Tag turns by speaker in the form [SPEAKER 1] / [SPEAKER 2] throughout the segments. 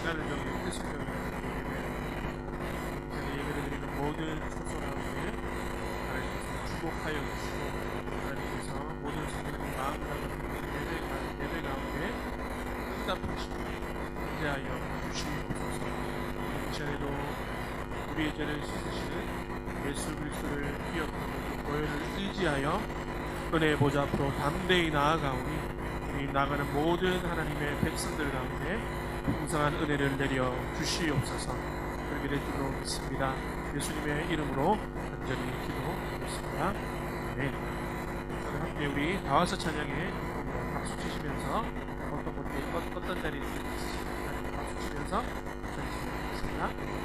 [SPEAKER 1] 시간을 좀 했으면 예배를 드리는 모든 소소 가운데 하나님께서 축복하여 주시고 하나님께서 모든 성도의 마음을 담은 예배 가운데 응답하시고 인자하여 주시옵소서. 이 시간에도 우리의 죄를 씻으시는 예수 그리스도를 기억하고 보혈을 의지하여 은혜의 보좌 앞으로 담대히 나아가오니 우리 나가는 모든 하나님의 백성들 가운데 풍성한 은혜를 내려 주시옵소서. 그렇게 될 줄로 믿습니다. 예수님의 이름으로 간절히 기도드리겠습니다. 네. 함께 우리 나와서 찬양에 박수 치시면서 어떤 자리에 있으시는지 박수 치면서 찬양하겠습니다.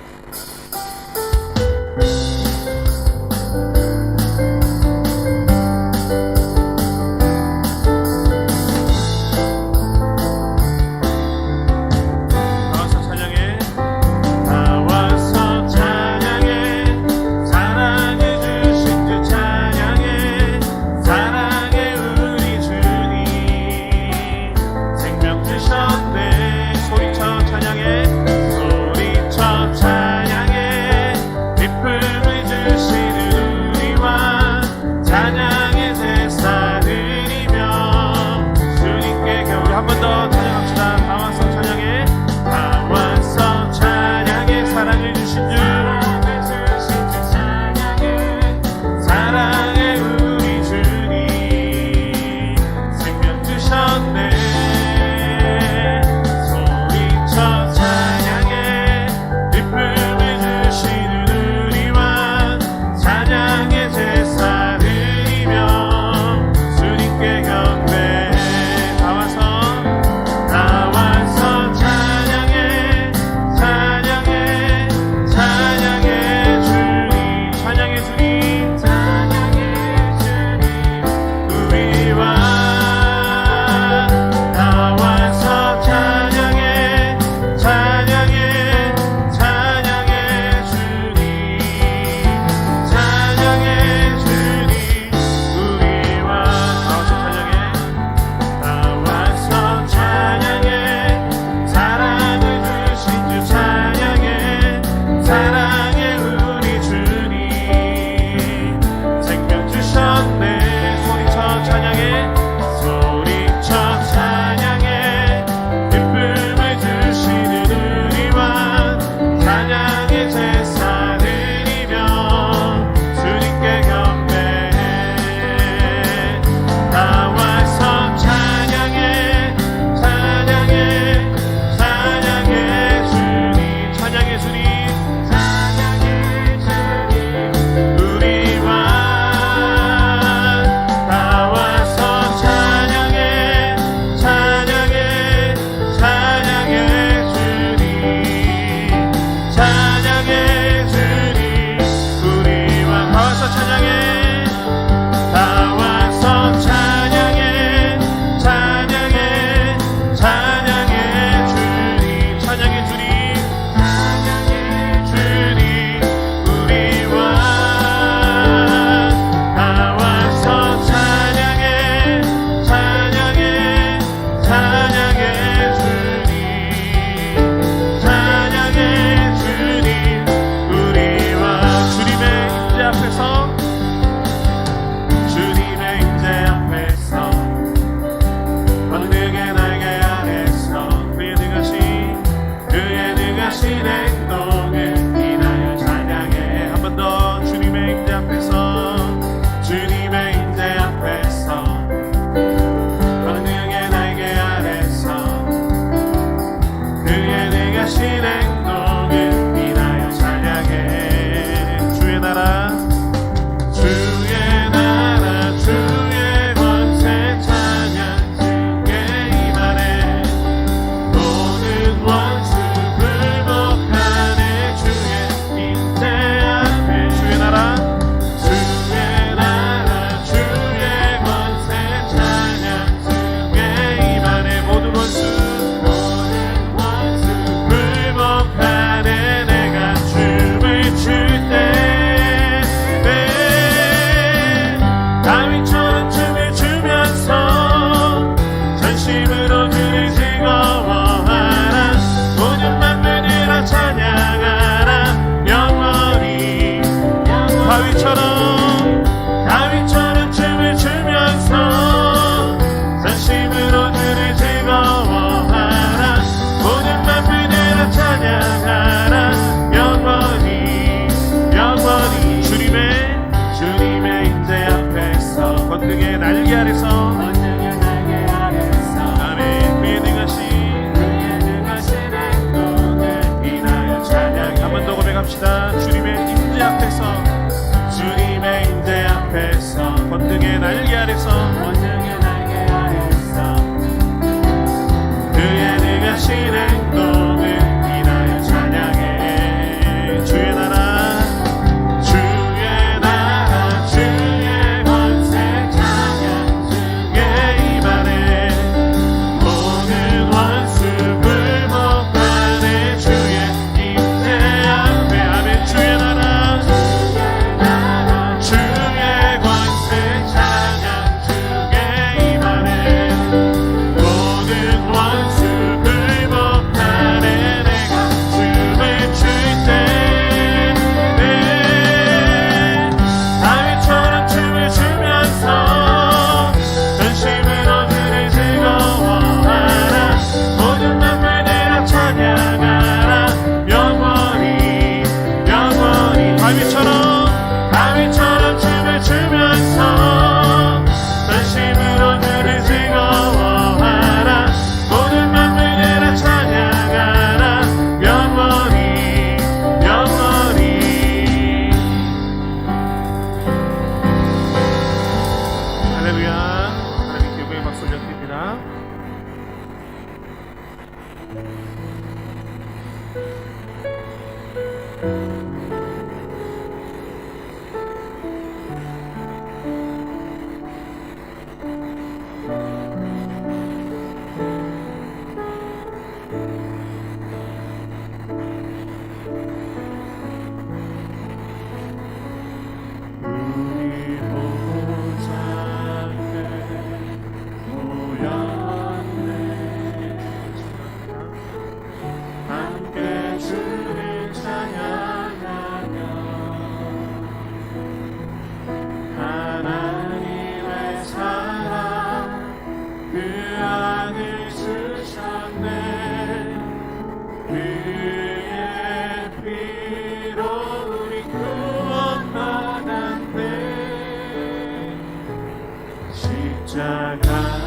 [SPEAKER 2] 원수 불복하네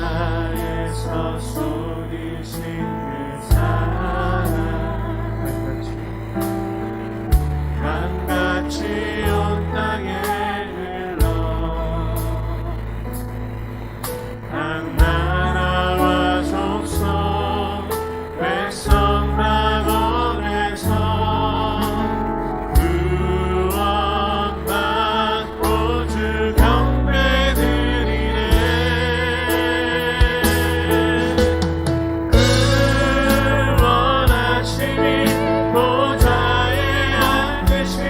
[SPEAKER 2] 십자가에서 쏟으신 그 사랑 강같이 온 땅에 흘러 각 나라와 족속 백성 낙원에서 구원받고 주 경배드리네. 구원하심이 보좌에 앉으신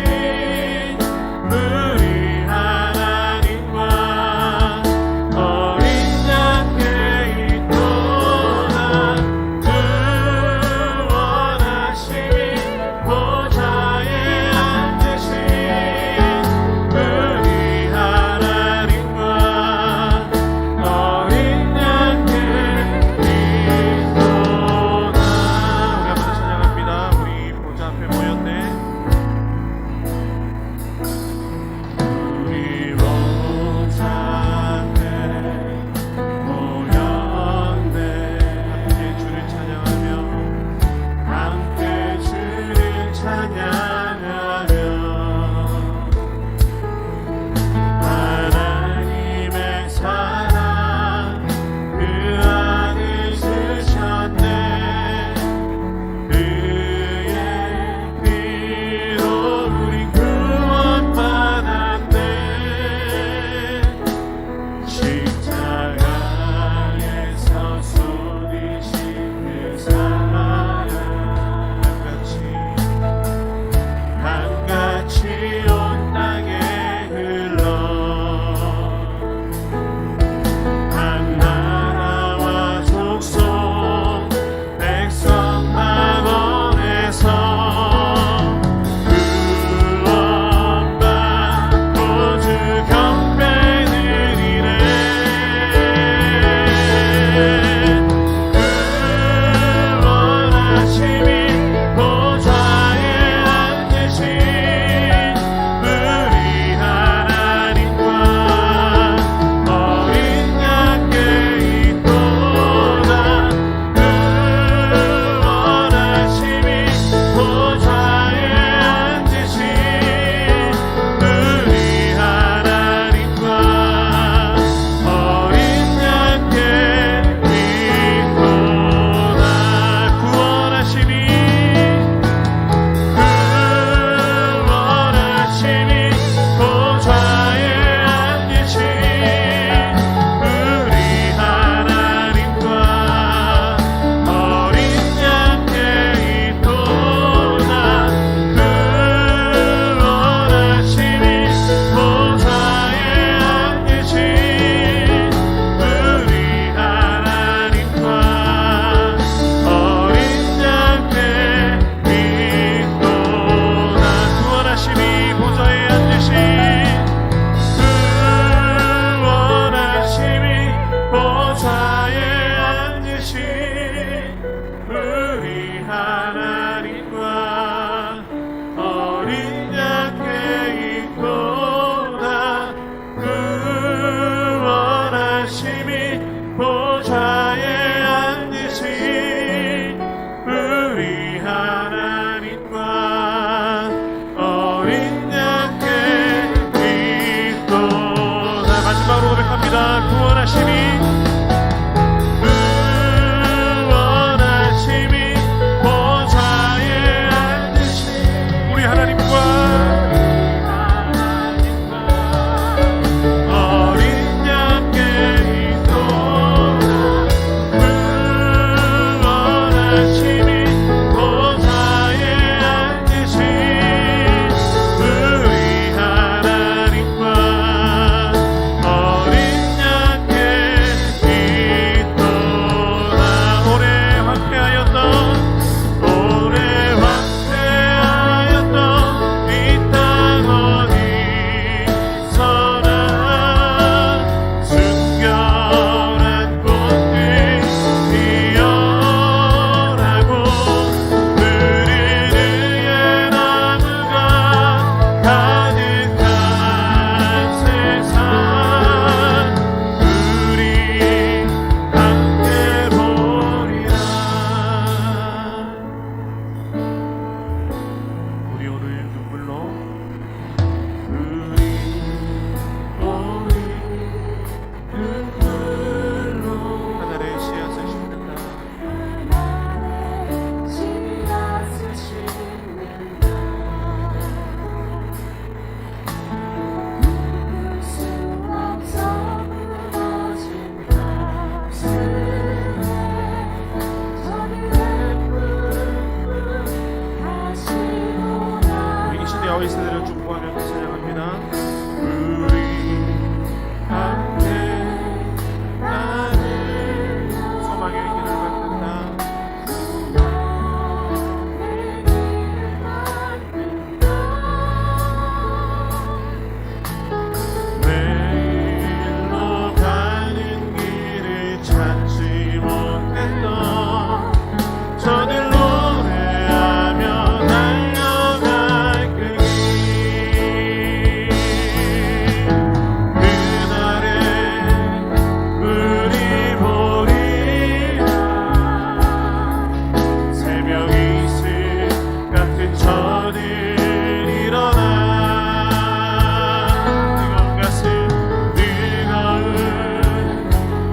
[SPEAKER 2] 우리 하나님과 어린 양께 있도다. 구원하심이 보좌에 앉으신 우리 하나님과 어린 양께 있도다.
[SPEAKER 1] 우리 한번 찬양합니다. 우리 보좌 앞에 모였네.
[SPEAKER 2] 우리 보좌 앞에 모였네.
[SPEAKER 1] 함께 주를 찬양하며
[SPEAKER 2] 함께 주를 찬양하며 하나님의 사랑 그 안을 주셨네. 그의 피로 우리 구원받았네. 십자가에서 쏟으신 그 사랑
[SPEAKER 1] 같이 나와 있으리라 축복하며 찬양합니다.
[SPEAKER 2] 우리 함께 가는
[SPEAKER 1] 소망의 길을 만든다.
[SPEAKER 2] 매일로 가는 길을 찾지 못했던 저들 노래하며 달려갈 그 길. 그날에 우리 보리라. 새벽 이슬 같은 저들 일어나 뜨거운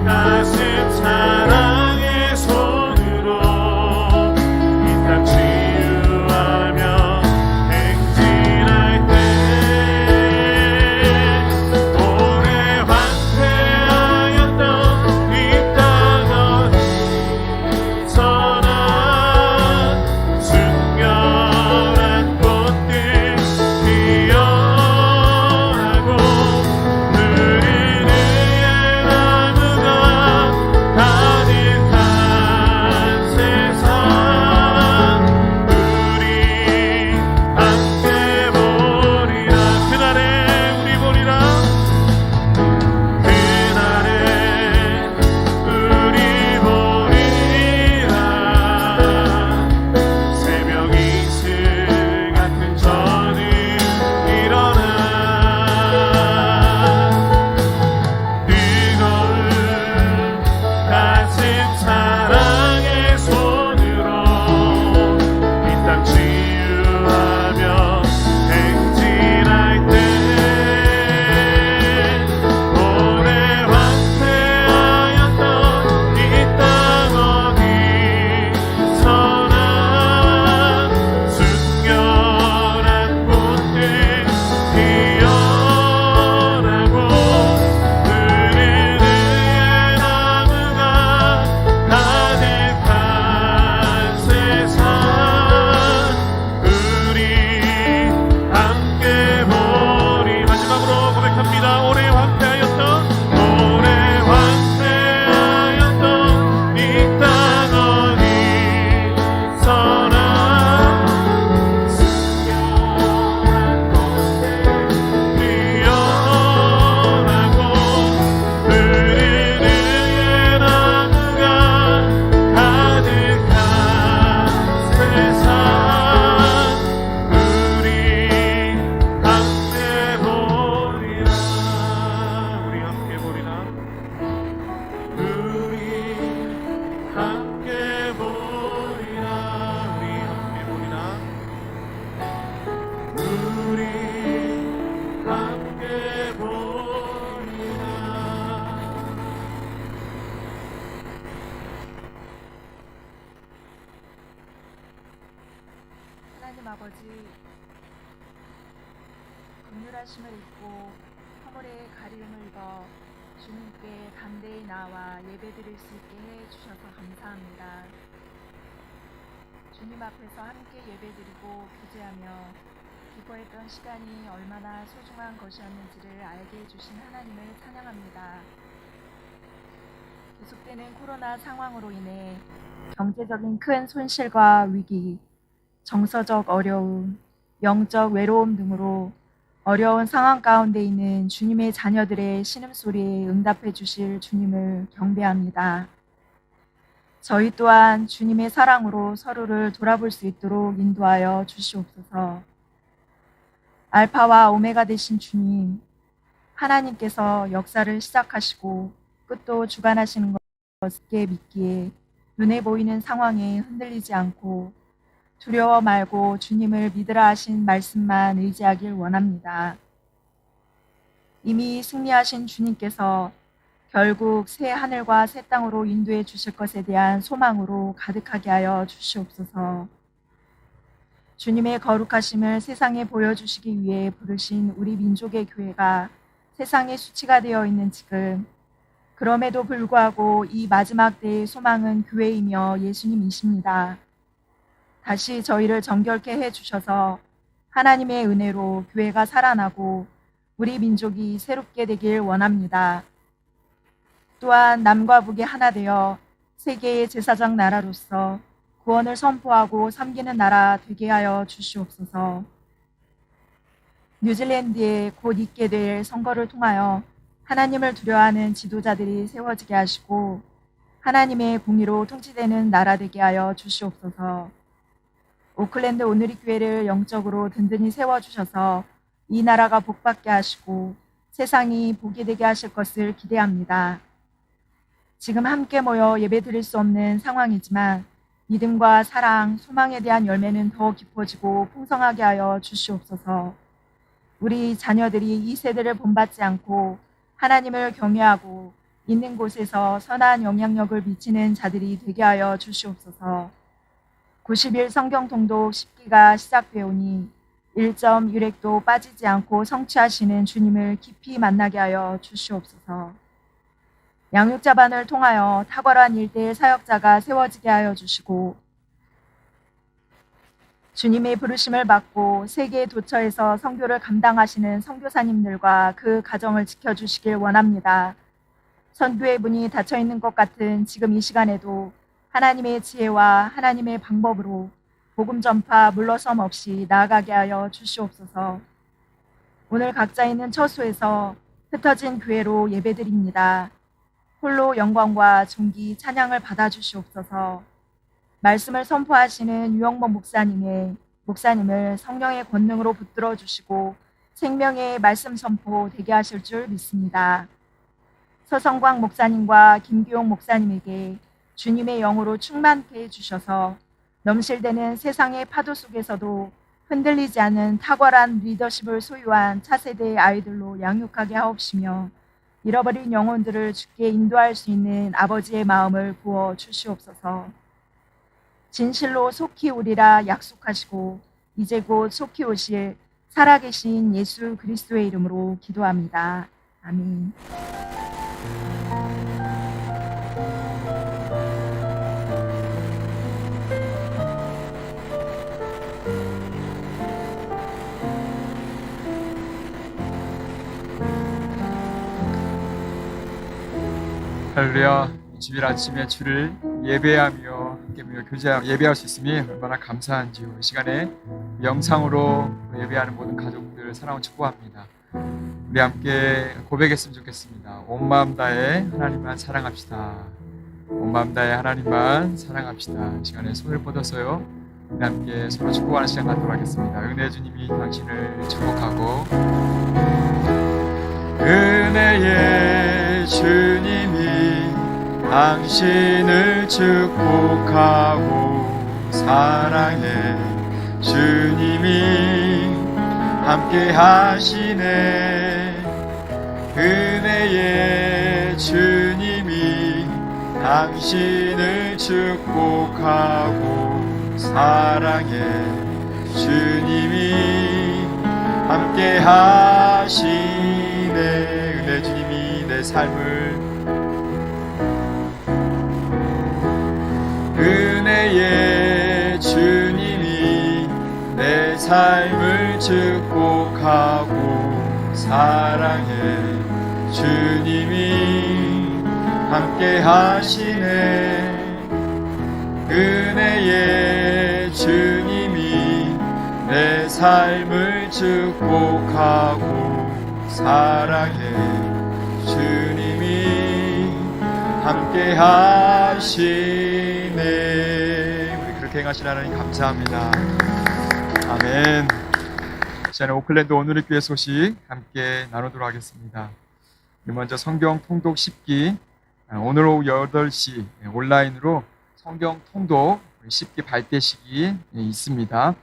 [SPEAKER 2] 가슴 사랑의 손으로 이 땅 치유하며 행진할 때 오래 황폐하였던 이 땅 어디서나 순결한 꽃들 피어나고 흐르는 나무가 가득한 세상 우리 함께 보리라. 그날에 우리 보리라. 그날에 우리 보리라. 새벽 이슬 같은 저는 일어나 뜨거운 가슴 사랑의 손으로 이 땅 치유하며 행진할 때 오래 황폐하였던 이 땅 어디서나 순결한 꽃들 피어나고 흐르는 나무가 가득한 세상 우리 함께 보리. 마지막으로 고백합니다. 오래 황폐하였던 이 땅 어디서나 순결한 꽃들 피어나고 흐르는 나무가 가득한 세상 우리 함께 보리라.
[SPEAKER 1] 우리 함께 보리라.
[SPEAKER 2] 우리 함께 보리라.
[SPEAKER 1] 우리 함께 보리라.
[SPEAKER 2] 우리 함께 보리라.
[SPEAKER 3] 하나님 아버지, 긍휼하심을 입고 허물의 가리움을 입어 주님께 담대히 나와 예배드릴 수 있게 해주셔서 감사합니다. 주님 앞에서 함께 예배드리고 교제하며 기뻐했던 시간이 얼마나 소중한 것이었는지를 알게 해주신 하나님을 찬양합니다. 계속되는 코로나 상황으로 인해 경제적인 큰 손실과 위기, 정서적 어려움, 영적 외로움 등으로 어려운 상황 가운데 있는 주님의 자녀들의 신음소리에 응답해 주실 주님을 경배합니다. 저희 또한 주님의 사랑으로 서로를 돌아볼 수 있도록 인도하여 주시옵소서. 알파와 오메가 되신 주님, 하나님께서 역사를 시작하시고 끝도 주관하시는 것을 믿기에 눈에 보이는 상황에 흔들리지 않고 두려워 말고 주님을 믿으라 하신 말씀만 의지하길 원합니다. 이미 승리하신 주님께서 결국 새 하늘과 새 땅으로 인도해 주실 것에 대한 소망으로 가득하게 하여 주시옵소서. 주님의 거룩하심을 세상에 보여주시기 위해 부르신 우리 민족의 교회가 세상의 수치가 되어 있는 지금, 그럼에도 불구하고 이 마지막 때의 소망은 교회이며 예수님이십니다. 다시 저희를 정결케 해주셔서 하나님의 은혜로 교회가 살아나고 우리 민족이 새롭게 되길 원합니다. 또한 남과 북이 하나 되어 세계의 제사장 나라로서 구원을 선포하고 섬기는 나라 되게 하여 주시옵소서. 뉴질랜드에 곧 있게 될 선거를 통하여 하나님을 두려워하는 지도자들이 세워지게 하시고 하나님의 공의로 통치되는 나라 되게 하여 주시옵소서. 오클랜드 오늘리 교회를 영적으로 든든히 세워주셔서 이 나라가 복받게 하시고 세상이 복이 되게 하실 것을 기대합니다. 지금 함께 모여 예배 드릴 수 없는 상황이지만 믿음과 사랑, 소망에 대한 열매는 더 깊어지고 풍성하게 하여 주시옵소서. 우리 자녀들이 이 세대를 본받지 않고 하나님을 경외하고 있는 곳에서 선한 영향력을 미치는 자들이 되게 하여 주시옵소서. 90일 성경 통독 10기가 시작되오니 1점 1획도 빠지지 않고 성취하시는 주님을 깊이 만나게 하여 주시옵소서. 양육자반을 통하여 탁월한 일대의 사역자가 세워지게 하여 주시고 주님의 부르심을 받고 세계 도처에서 선교를 감당하시는 선교사님들과 그 가정을 지켜주시길 원합니다. 선교의 문이 닫혀있는 것 같은 지금 이 시간에도 하나님의 지혜와 하나님의 방법으로 복음 전파 물러섬 없이 나아가게 하여 주시옵소서. 오늘 각자 있는 처소에서 흩어진 교회로 예배드립니다. 홀로 영광과 존귀 찬양을 받아주시옵소서. 말씀을 선포하시는 유영모 목사님을 성령의 권능으로 붙들어 주시고 생명의 말씀 선포 되게 하실 줄 믿습니다. 서성광 목사님과 김규용 목사님에게 주님의 영으로 충만케 해주셔서 넘실대는 세상의 파도 속에서도 흔들리지 않는 탁월한 리더십을 소유한 차세대의 아이들로 양육하게 하옵시며 잃어버린 영혼들을 주께 인도할 수 있는 아버지의 마음을 부어 주시옵소서. 진실로 속히 오리라 약속하시고 이제 곧 속히 오실 살아계신 예수 그리스도의 이름으로 기도합니다. 아멘.
[SPEAKER 2] 할렐루야. 주일 아침에 주를 예배하며 함께 모여 예배할 수 있음이 얼마나 감사한지요. 이 시간에 영상으로 예배하는 모든 가족들 사랑을 축복합니다. 우리 함께 고백했으면 좋겠습니다. 온 마음 다해 하나님만 사랑합시다. 온 마음 다해 하나님만 사랑합시다. 이 시간에 손을 뻗어서요, 우리 함께 서로 축복하는 시간 갖도록 하겠습니다. 은혜 주님이 당신을 축복하고 은혜의 주님이 당신을 축복하고 사랑해 주님이 함께 하시네. 은혜의 주님이 당신을 축복하고 사랑해 주님이 함께 하시네. 은혜 주님이 내 삶을 은혜의 주님이 내 삶을 축복하고 사랑해 주님이 함께 하시네. 은혜의 주님이 내 삶을 축복하고 사랑해 주님이 함께 하시네. 우리 그렇게 행하신 하나님 감사합니다. 아멘. 저는 오클랜드 오늘의 교회 소식 함께 나누도록 하겠습니다. 먼저 성경 통독 10기, 오늘 오후 8시 온라인으로 성경 통독 10기 발대식이 있습니다.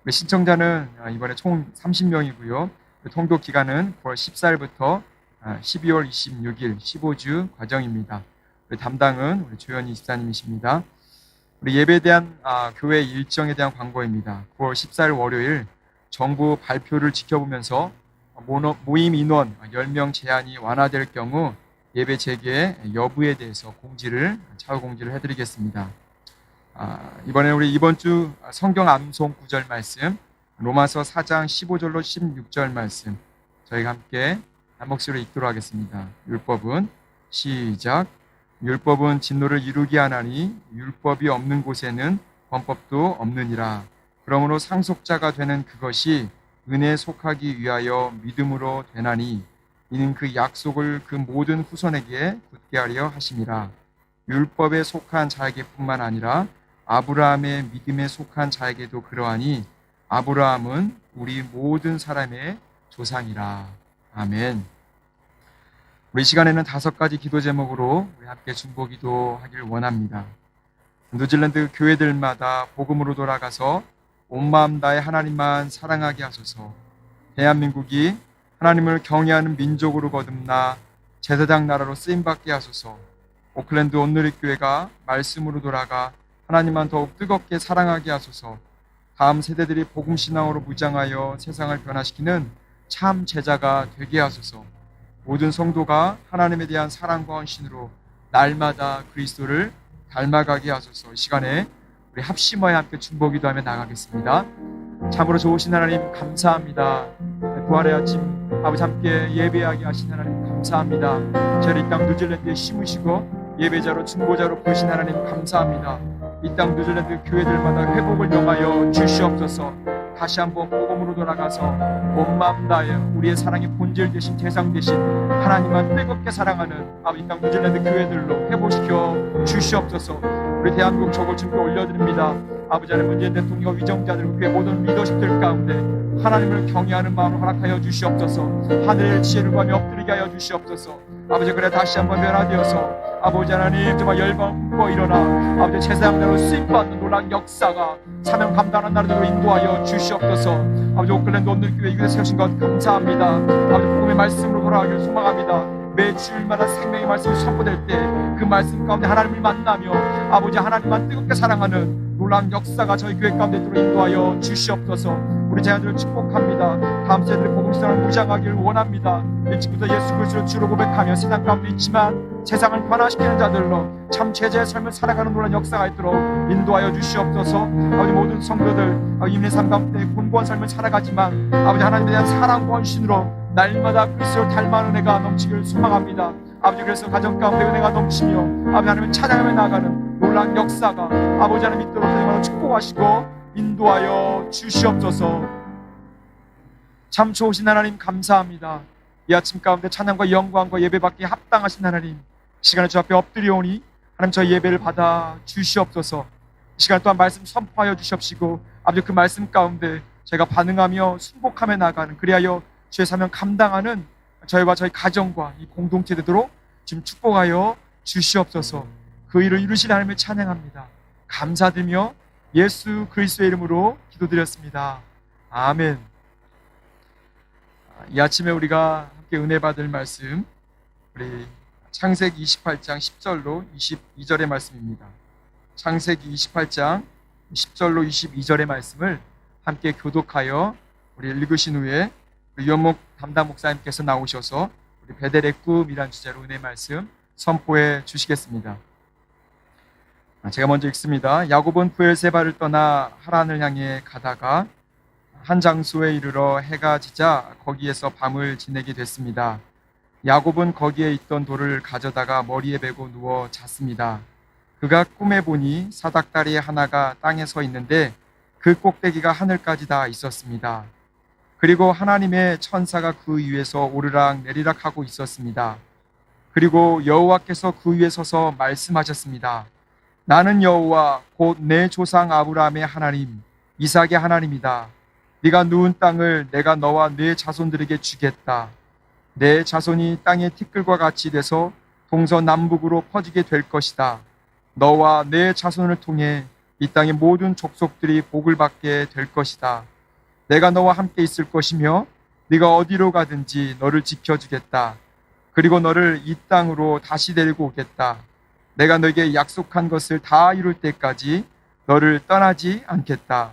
[SPEAKER 2] 우리 신청자는 이번에 총 30명이고요. 통독 기간은 9월 14일부터 12월 26일 15주 과정입니다. 우리 담당은 우리 조현희 집사님이십니다. 우리 예배에 대한 교회 일정에 대한 광고입니다. 9월 14일 월요일 정부 발표를 지켜보면서 모임 인원 10명 제한이 완화될 경우 예배 재개 여부에 대해서 차후 공지를 해드리겠습니다. 이번에 우리 이번 주 성경 암송 구절 말씀 로마서 4장 15절로 16절 말씀 저희가 함께 한 목소리로 읽도록 하겠습니다. 율법은 시작. 율법은 진노를 이루게 하나니 율법이 없는 곳에는 범법도 없느니라. 그러므로 상속자가 되는 그것이 은혜에 속하기 위하여 믿음으로 되나니 이는 그 약속을 그 모든 후손에게 굳게 하려 하심이라. 율법에 속한 자에게뿐만 아니라 아브라함의 믿음에 속한 자에게도 그러하니 아브라함은 우리 모든 사람의 조상이라. 아멘. 우리 시간에는 5가지 기도 제목으로 우리 함께 중보기도 하길 원합니다. 뉴질랜드 교회들마다 복음으로 돌아가서 온 마음 다해 하나님만 사랑하게 하소서. 대한민국이 하나님을 경외하는 민족으로 거듭나 제사장 나라로 쓰임받게 하소서. 오클랜드 온누리교회가 말씀으로 돌아가 하나님만 더욱 뜨겁게 사랑하게 하소서. 다음 세대들이 복음신앙으로 무장하여 세상을 변화시키는 참 제자가 되게 하소서. 모든 성도가 하나님에 대한 사랑과 헌신으로 날마다 그리스도를 닮아가게 하소서. 이 시간에 우리 합심하여 함께 중보기도하며 나가겠습니다. 참으로 좋으신 하나님 감사합니다. 부활의 아침 아버지 함께 예배하게 하신 하나님 감사합니다. 저를 이 땅 뉴질랜드에 심으시고 예배자로 중보자로 부르신 하나님 감사합니다. 이 땅 뉴질랜드 교회들마다 회복을 영하여 주시옵소서. 다시 한번 복음으로 돌아가서 온 마음 다해 우리의 사랑의 본질 되신 대상 되신 하나님만 뜨겁게 사랑하는 아버지 땅 뉴질랜드 교회들로 회복시켜 주시옵소서. 우리 대한민국 저걸 주께 올려드립니다. 아버지 하나님 문재인 대통령 위정자들 교회 모든 리더십들 가운데 하나님을 경외하는 마음을 허락하여 주시옵소서. 하늘의 지혜를 구하며 엎드리게 하여 주시옵소서. 아버지 그래 다시 한번 변화되어서 아버지 하나님 정말 열방 부어 일어나 아버지 제사장대로 쓰임받는 놀라운 역사가 사명 감당하는 날들로 인도하여 주시옵소서. 아버지 오클랜드 온누리교회 이곳에 세우신 것 감사합니다. 아버지 복음의 말씀으로 돌아가기를 소망합니다. 매 주일마다 생명의 말씀이 선포될 때 그 말씀 가운데 하나님을 만나며 아버지 하나님만 뜨겁게 사랑하는 놀라운 역사가 저희 교회 가운데 들어 인도하여 주시옵소서. 우리 자녀들을 축복합니다. 다음 세대들의 복음신앙을 무장하기를 원합니다. 일찍부터 예수 그리스도를 주로 고백하며 세상 가운데 있지만 세상을 변화시키는 자들로 참 제자의 삶을 살아가는 놀라운 역사가 있도록 인도하여 주시옵소서. 아버지 모든 성도들 인민의 삶 가운데 곤고한 삶을 살아가지만 아버지 하나님에 대한 사랑과 헌신으로 날마다 그리스도를 닮아가는 은혜가 넘치기를 소망합니다. 아버지 그래서 가정 가운데 은혜가 넘치며 아버지 하나님을 찬양하며 나아가는 놀라운 역사가 아버지 하나님 믿도록 하나님을 축복하시고 인도하여 주시옵소서. 참 좋으신 하나님 감사합니다. 이 아침 가운데 찬양과 영광과 예배받기에 합당하신 하나님 시간에 주 앞에 엎드려오니 하나님 저희 예배를 받아 주시옵소서. 이 시간 또한 말씀 선포하여 주시옵시고 아버지 그 말씀 가운데 저희가 반응하며 순복하며 나가는 그리하여 주의 사명 감당하는 저희와 저희 가정과 이 공동체 되도록 지금 축복하여 주시옵소서. 그 일을 이루실 하나님을 찬양합니다. 감사드리며 예수 그리스도의 이름으로 기도드렸습니다. 아멘. 이 아침에 우리가 함께 은혜 받을 말씀 우리 창세기 28장 10절로 22절의 말씀입니다. 창세기 28장 10절로 22절의 말씀을 함께 교독하여 우리 읽으신 후에 유현목 담당 목사님께서 나오셔서 우리 베델의 꿈이란 주제로 은혜 말씀 선포해 주시겠습니다. 제가 먼저 읽습니다. 야곱은 브엘세바를 떠나 하란을 향해 가다가 한 장소에 이르러 해가 지자 거기에서 밤을 지내게 됐습니다. 야곱은 거기에 있던 돌을 가져다가 머리에 베고 누워 잤습니다. 그가 꿈에 보니 사닥다리 하나가 땅에 서 있는데 그 꼭대기가 하늘까지 다 있었습니다. 그리고 하나님의 천사가 그 위에서 오르락 내리락 하고 있었습니다. 그리고 여호와께서 그 위에 서서 말씀하셨습니다. 나는 여호와 곧 내 조상 아브라함의 하나님 이삭의 하나님이다. 네가 누운 땅을 내가 너와 네 자손들에게 주겠다. 내 자손이 땅의 티끌과 같이 돼서 동서남북으로 퍼지게 될 것이다. 너와 내 자손을 통해 이 땅의 모든 족속들이 복을 받게 될 것이다. 내가 너와 함께 있을 것이며 네가 어디로 가든지 너를 지켜주겠다. 그리고 너를 이 땅으로 다시 데리고 오겠다. 내가 너에게 약속한 것을 다 이룰 때까지 너를 떠나지 않겠다.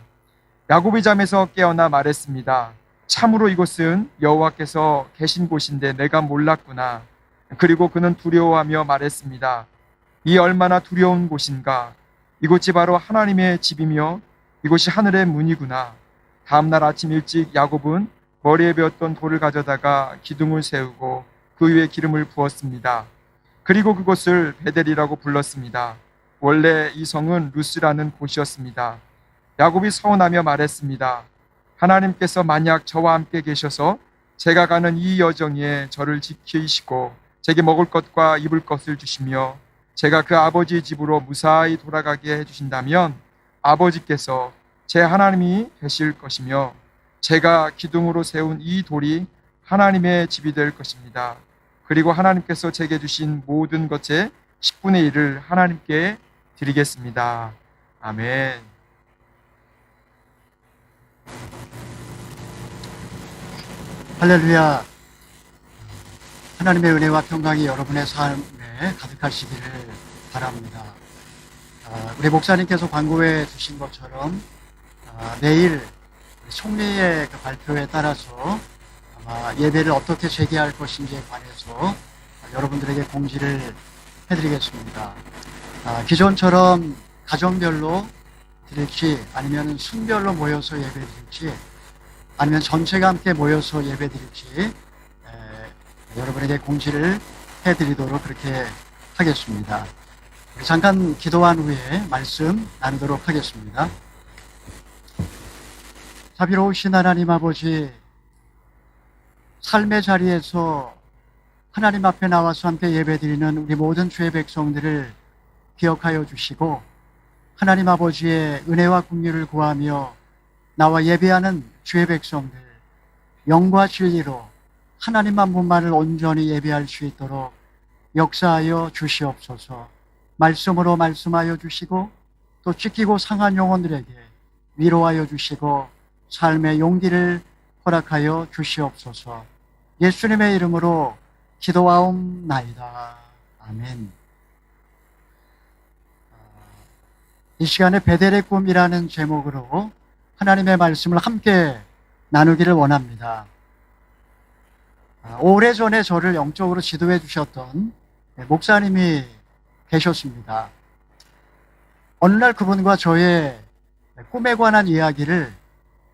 [SPEAKER 2] 야곱이 잠에서 깨어나 말했습니다. 참으로 이곳은 여호와께서 계신 곳인데 내가 몰랐구나. 그리고 그는 두려워하며 말했습니다. 이 얼마나 두려운 곳인가. 이곳이 바로 하나님의 집이며 이곳이 하늘의 문이구나. 다음날 아침 일찍 야곱은 머리에 베었던 돌을 가져다가 기둥을 세우고 그 위에 기름을 부었습니다. 그리고 그곳을 베델이라고 불렀습니다. 원래 이 성은 루스라는 곳이었습니다. 야곱이 서운하며 말했습니다. 하나님께서 만약 저와 함께 계셔서 제가 가는 이 여정에 저를 지키시고 제게 먹을 것과 입을 것을 주시며 제가 그 아버지의 집으로 무사히 돌아가게 해주신다면 아버지께서 제 하나님이 되실 것이며 제가 기둥으로 세운 이 돌이 하나님의 집이 될 것입니다. 그리고 하나님께서 제게 주신 모든 것의 10분의 1을 하나님께 드리겠습니다. 아멘.
[SPEAKER 4] 할렐루야. 하나님의 은혜와 평강이 여러분의 삶에 가득하시기를 바랍니다. 우리 목사님께서 광고에 주신 것처럼 내일 총리의 그 발표에 따라서 아마 예배를 어떻게 재개할 것인지에 관해서 여러분들에게 공지를 해드리겠습니다. 기존처럼 가정별로 드릴지 아니면 순별로 모여서 예배 드릴지 아니면 전체가 함께 모여서 예배 드릴지 여러분에게 공지를 해드리도록 그렇게 하겠습니다. 잠깐 기도한 후에 말씀 나누도록 하겠습니다. 자비로우신 하나님 아버지, 삶의 자리에서 하나님 앞에 나와서 함께 예배드리는 우리 모든 주의 백성들을 기억하여 주시고 하나님 아버지의 은혜와 긍휼을 구하며 나와 예배하는 주의 백성들 영과 진리로 하나님 한 분만을 온전히 예배할 수 있도록 역사하여 주시옵소서. 말씀으로 말씀하여 주시고 또 찢기고 상한 영혼들에게 위로하여 주시고 삶의 용기를 허락하여 주시옵소서. 예수님의 이름으로 기도하옵나이다. 아멘. 이 시간에 베델의 꿈이라는 제목으로 하나님의 말씀을 함께 나누기를 원합니다. 오래전에 저를 영적으로 지도해 주셨던 목사님이 계셨습니다. 어느 날 그분과 저의 꿈에 관한 이야기를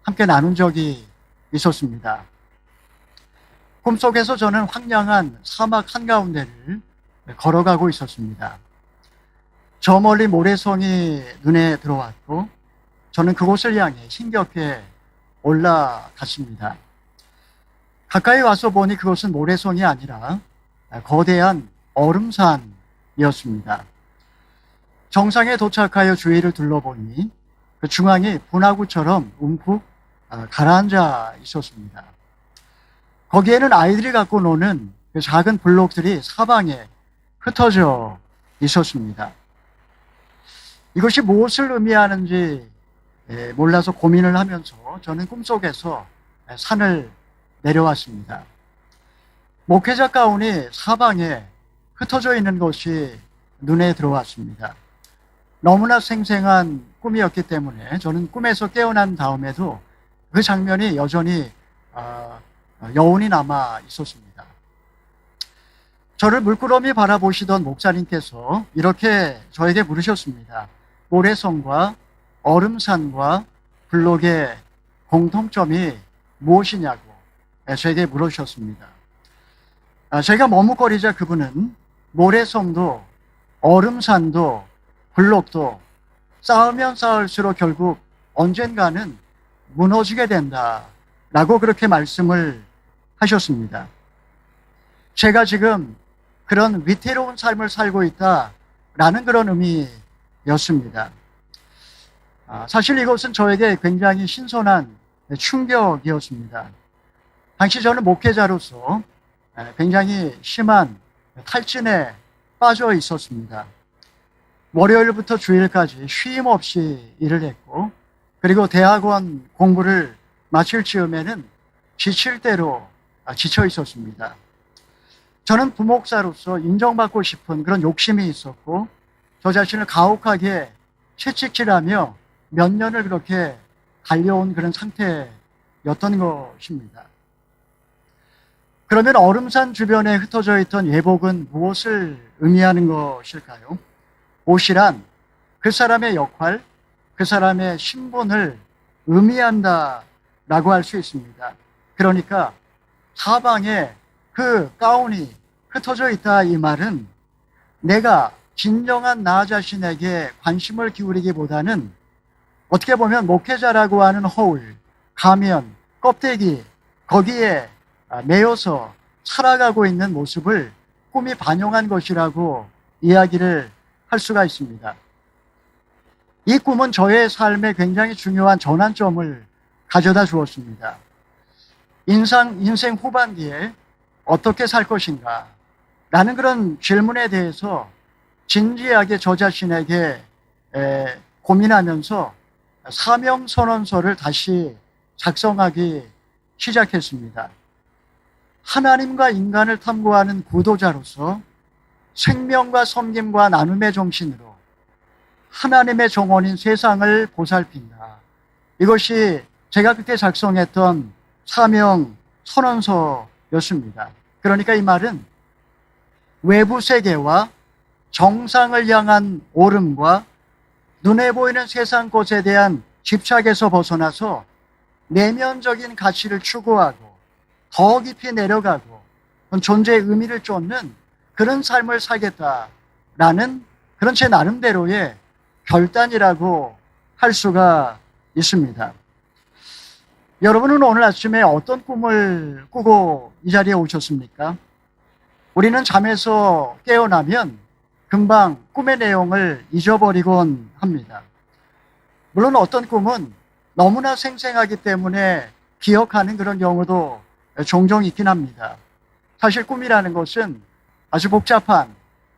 [SPEAKER 4] 함께 나눈 적이 있었습니다. 꿈속에서 저는 황량한 사막 한가운데를 걸어가고 있었습니다. 저 멀리 모래성이 눈에 들어왔고 저는 그곳을 향해 힘겹게 올라갔습니다. 가까이 와서 보니 그것은 모래성이 아니라 거대한 얼음산이었습니다. 정상에 도착하여 주위를 둘러보니 그 중앙이 분화구처럼 움푹 가라앉아 있었습니다. 거기에는 아이들이 갖고 노는 그 작은 블록들이 사방에 흩어져 있었습니다. 이것이 무엇을 의미하는지 몰라서 고민을 하면서 저는 꿈속에서 산을 내려왔습니다. 목회자 가운이 사방에 흩어져 있는 것이 눈에 들어왔습니다. 너무나 생생한 꿈이었기 때문에 저는 꿈에서 깨어난 다음에도 그 장면이 여전히 여운이 남아 있었습니다. 저를 물끄러미 바라보시던 목사님께서 이렇게 저에게 물으셨습니다. 모래성과 얼음산과 블록의 공통점이 무엇이냐고 저에게 물으셨습니다. 제가 머뭇거리자 그분은 모래성도 얼음산도 블록도 쌓으면 쌓을수록 결국 언젠가는 무너지게 된다라고 그렇게 말씀을 하셨습니다. 제가 지금 그런 위태로운 삶을 살고 있다라는 그런 의미였습니다. 사실 이것은 저에게 굉장히 신선한 충격이었습니다. 당시 저는 목회자로서 굉장히 심한 탈진에 빠져 있었습니다. 월요일부터 주일까지 쉼 없이 일을 했고 그리고 대학원 공부를 마칠 즈음에는 지칠 대로 지쳐 있었습니다. 저는 부목사로서 인정받고 싶은 그런 욕심이 있었고 저 자신을 가혹하게 채찍질하며 몇 년을 그렇게 달려온 그런 상태였던 것입니다. 그러면 얼음산 주변에 흩어져 있던 예복은 무엇을 의미하는 것일까요? 옷이란 그 사람의 역할, 그 사람의 신분을 의미한다 라고 할 수 있습니다. 그러니까 사방에 그 가운이 흩어져 있다 이 말은 내가 진정한 나 자신에게 관심을 기울이기보다는 어떻게 보면 목회자라고 하는 허울, 가면, 껍데기 거기에 매여서 살아가고 있는 모습을 꿈이 반영한 것이라고 이야기를 할 수가 있습니다. 이 꿈은 저의 삶에 굉장히 중요한 전환점을 가져다 주었습니다. 인생 후반기에 어떻게 살 것인가? 라는 그런 질문에 대해서 진지하게 저 자신에게 고민하면서 사명선언서를 다시 작성하기 시작했습니다. 하나님과 인간을 탐구하는 구도자로서 생명과 섬김과 나눔의 정신으로 하나님의 정원인 세상을 보살핀다. 이것이 제가 그때 작성했던 사명 선언서였습니다. 그러니까 이 말은 외부 세계와 정상을 향한 오름과 눈에 보이는 세상 것에 대한 집착에서 벗어나서 내면적인 가치를 추구하고 더 깊이 내려가고 존재의 의미를 쫓는 그런 삶을 살겠다라는 그런 제 나름대로의 결단이라고 할 수가 있습니다. 여러분은 오늘 아침에 어떤 꿈을 꾸고 이 자리에 오셨습니까? 우리는 잠에서 깨어나면 금방 꿈의 내용을 잊어버리곤 합니다. 물론 어떤 꿈은 너무나 생생하기 때문에 기억하는 그런 경우도 종종 있긴 합니다. 사실 꿈이라는 것은 아주 복잡한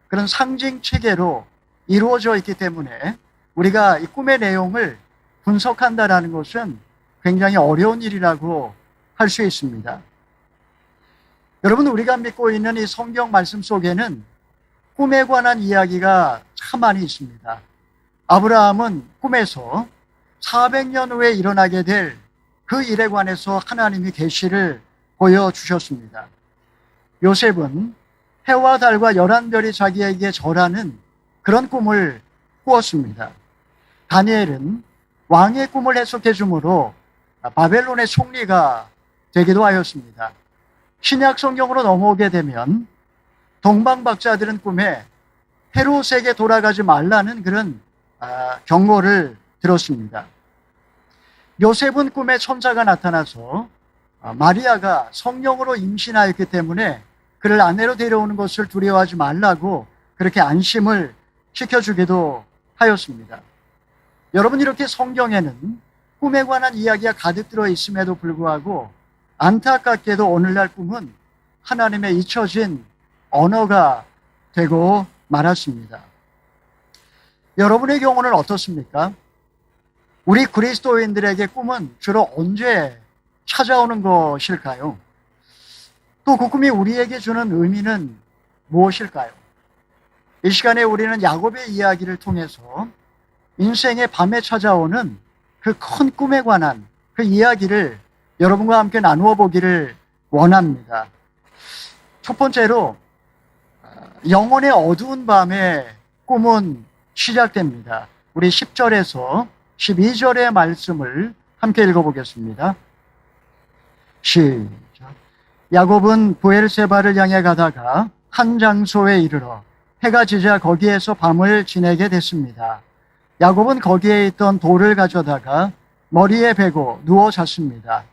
[SPEAKER 4] 그런 상징 체계로 이루어져 있기 때문에 우리가 이 꿈의 내용을 분석한다는 것은 굉장히 어려운 일이라고 할 수 있습니다. 여러분, 우리가 믿고 있는 이 성경 말씀 속에는 꿈에 관한 이야기가 참 많이 있습니다. 아브라함은 꿈에서 400년 후에 일어나게 될 그 일에 관해서 하나님이 계시를 보여주셨습니다. 요셉은 해와 달과 11별이 자기에게 절하는 그런 꿈을 꾸었습니다. 다니엘은 왕의 꿈을 해석해 주므로 바벨론의 총리가 되기도 하였습니다. 신약 성경으로 넘어오게 되면 동방박사들은 꿈에 헤롯에게 돌아가지 말라는 그런 경고를 들었습니다. 요셉은 꿈에 천사가 나타나서 마리아가 성령으로 임신하였기 때문에 그를 아내로 데려오는 것을 두려워하지 말라고 그렇게 안심을 시켜주기도 하였습니다. 여러분, 이렇게 성경에는 꿈에 관한 이야기가 가득 들어 있음에도 불구하고 안타깝게도 오늘날 꿈은 하나님의 잊혀진 언어가 되고 말았습니다. 여러분의 경우는 어떻습니까? 우리 그리스도인들에게 꿈은 주로 언제 찾아오는 것일까요? 또 그 꿈이 우리에게 주는 의미는 무엇일까요? 이 시간에 우리는 야곱의 이야기를 통해서 인생의 밤에 찾아오는 그 큰 꿈에 관한 그 이야기를 여러분과 함께 나누어 보기를 원합니다. 첫 번째로 영혼의 어두운 밤에 꿈은 시작됩니다. 우리 10절에서 12절의 말씀을 함께 읽어보겠습니다. 시작. 야곱은 부엘세바를 향해 가다가 한 장소에 이르러 해가 지자 거기에서 밤을 지내게 됐습니다. 야곱은 거기에 있던 돌을 가져다가 머리에 베고 누워 잤습니다.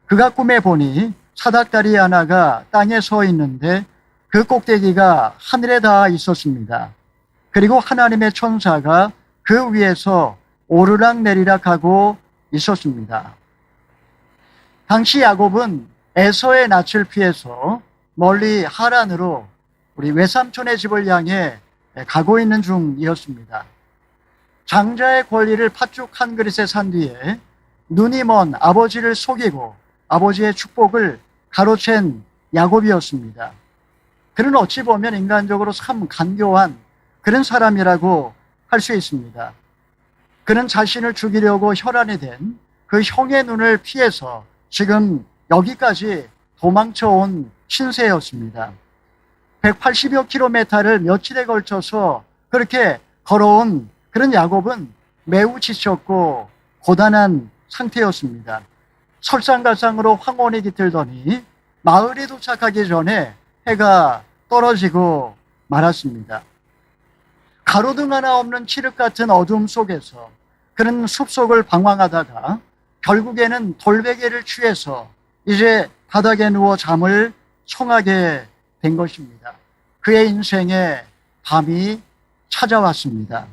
[SPEAKER 4] 그가 꿈에 보니 사닥다리 하나가 땅에 서 있는데 그 꼭대기가 하늘에 닿아 있었습니다. 그리고 하나님의 천사가 그 위에서 오르락 내리락 하고 있었습니다. 당시 야곱은 에서의 낯을 피해서 멀리 하란으로 우리 외삼촌의 집을 향해 가고 있는 중이었습니다. 장자의 권리를 팥죽 한 그릇에 산 뒤에 눈이 먼 아버지를 속이고 아버지의 축복을 가로챈 야곱이었습니다. 그는 어찌 보면 인간적으로 참 간교한 그런 사람이라고 할 수 있습니다. 그는 자신을 죽이려고 혈안이 된 그 형의 눈을 피해서 지금 여기까지 도망쳐온 신세였습니다. 180여 킬로미터를 며칠에 걸쳐서 그렇게 걸어온 그런 야곱은 매우 지쳤고 고단한 상태였습니다. 설상가상으로 황혼이 깃들더니 마을에 도착하기 전에 해가 떨어지고 말았습니다. 가로등 하나 없는 칠흑 같은 어둠 속에서 그는 숲속을 방황하다가 결국에는 돌베개를 취해서 이제 바닥에 누워 잠을 청하게 된 것입니다. 그의 인생에 밤이 찾아왔습니다.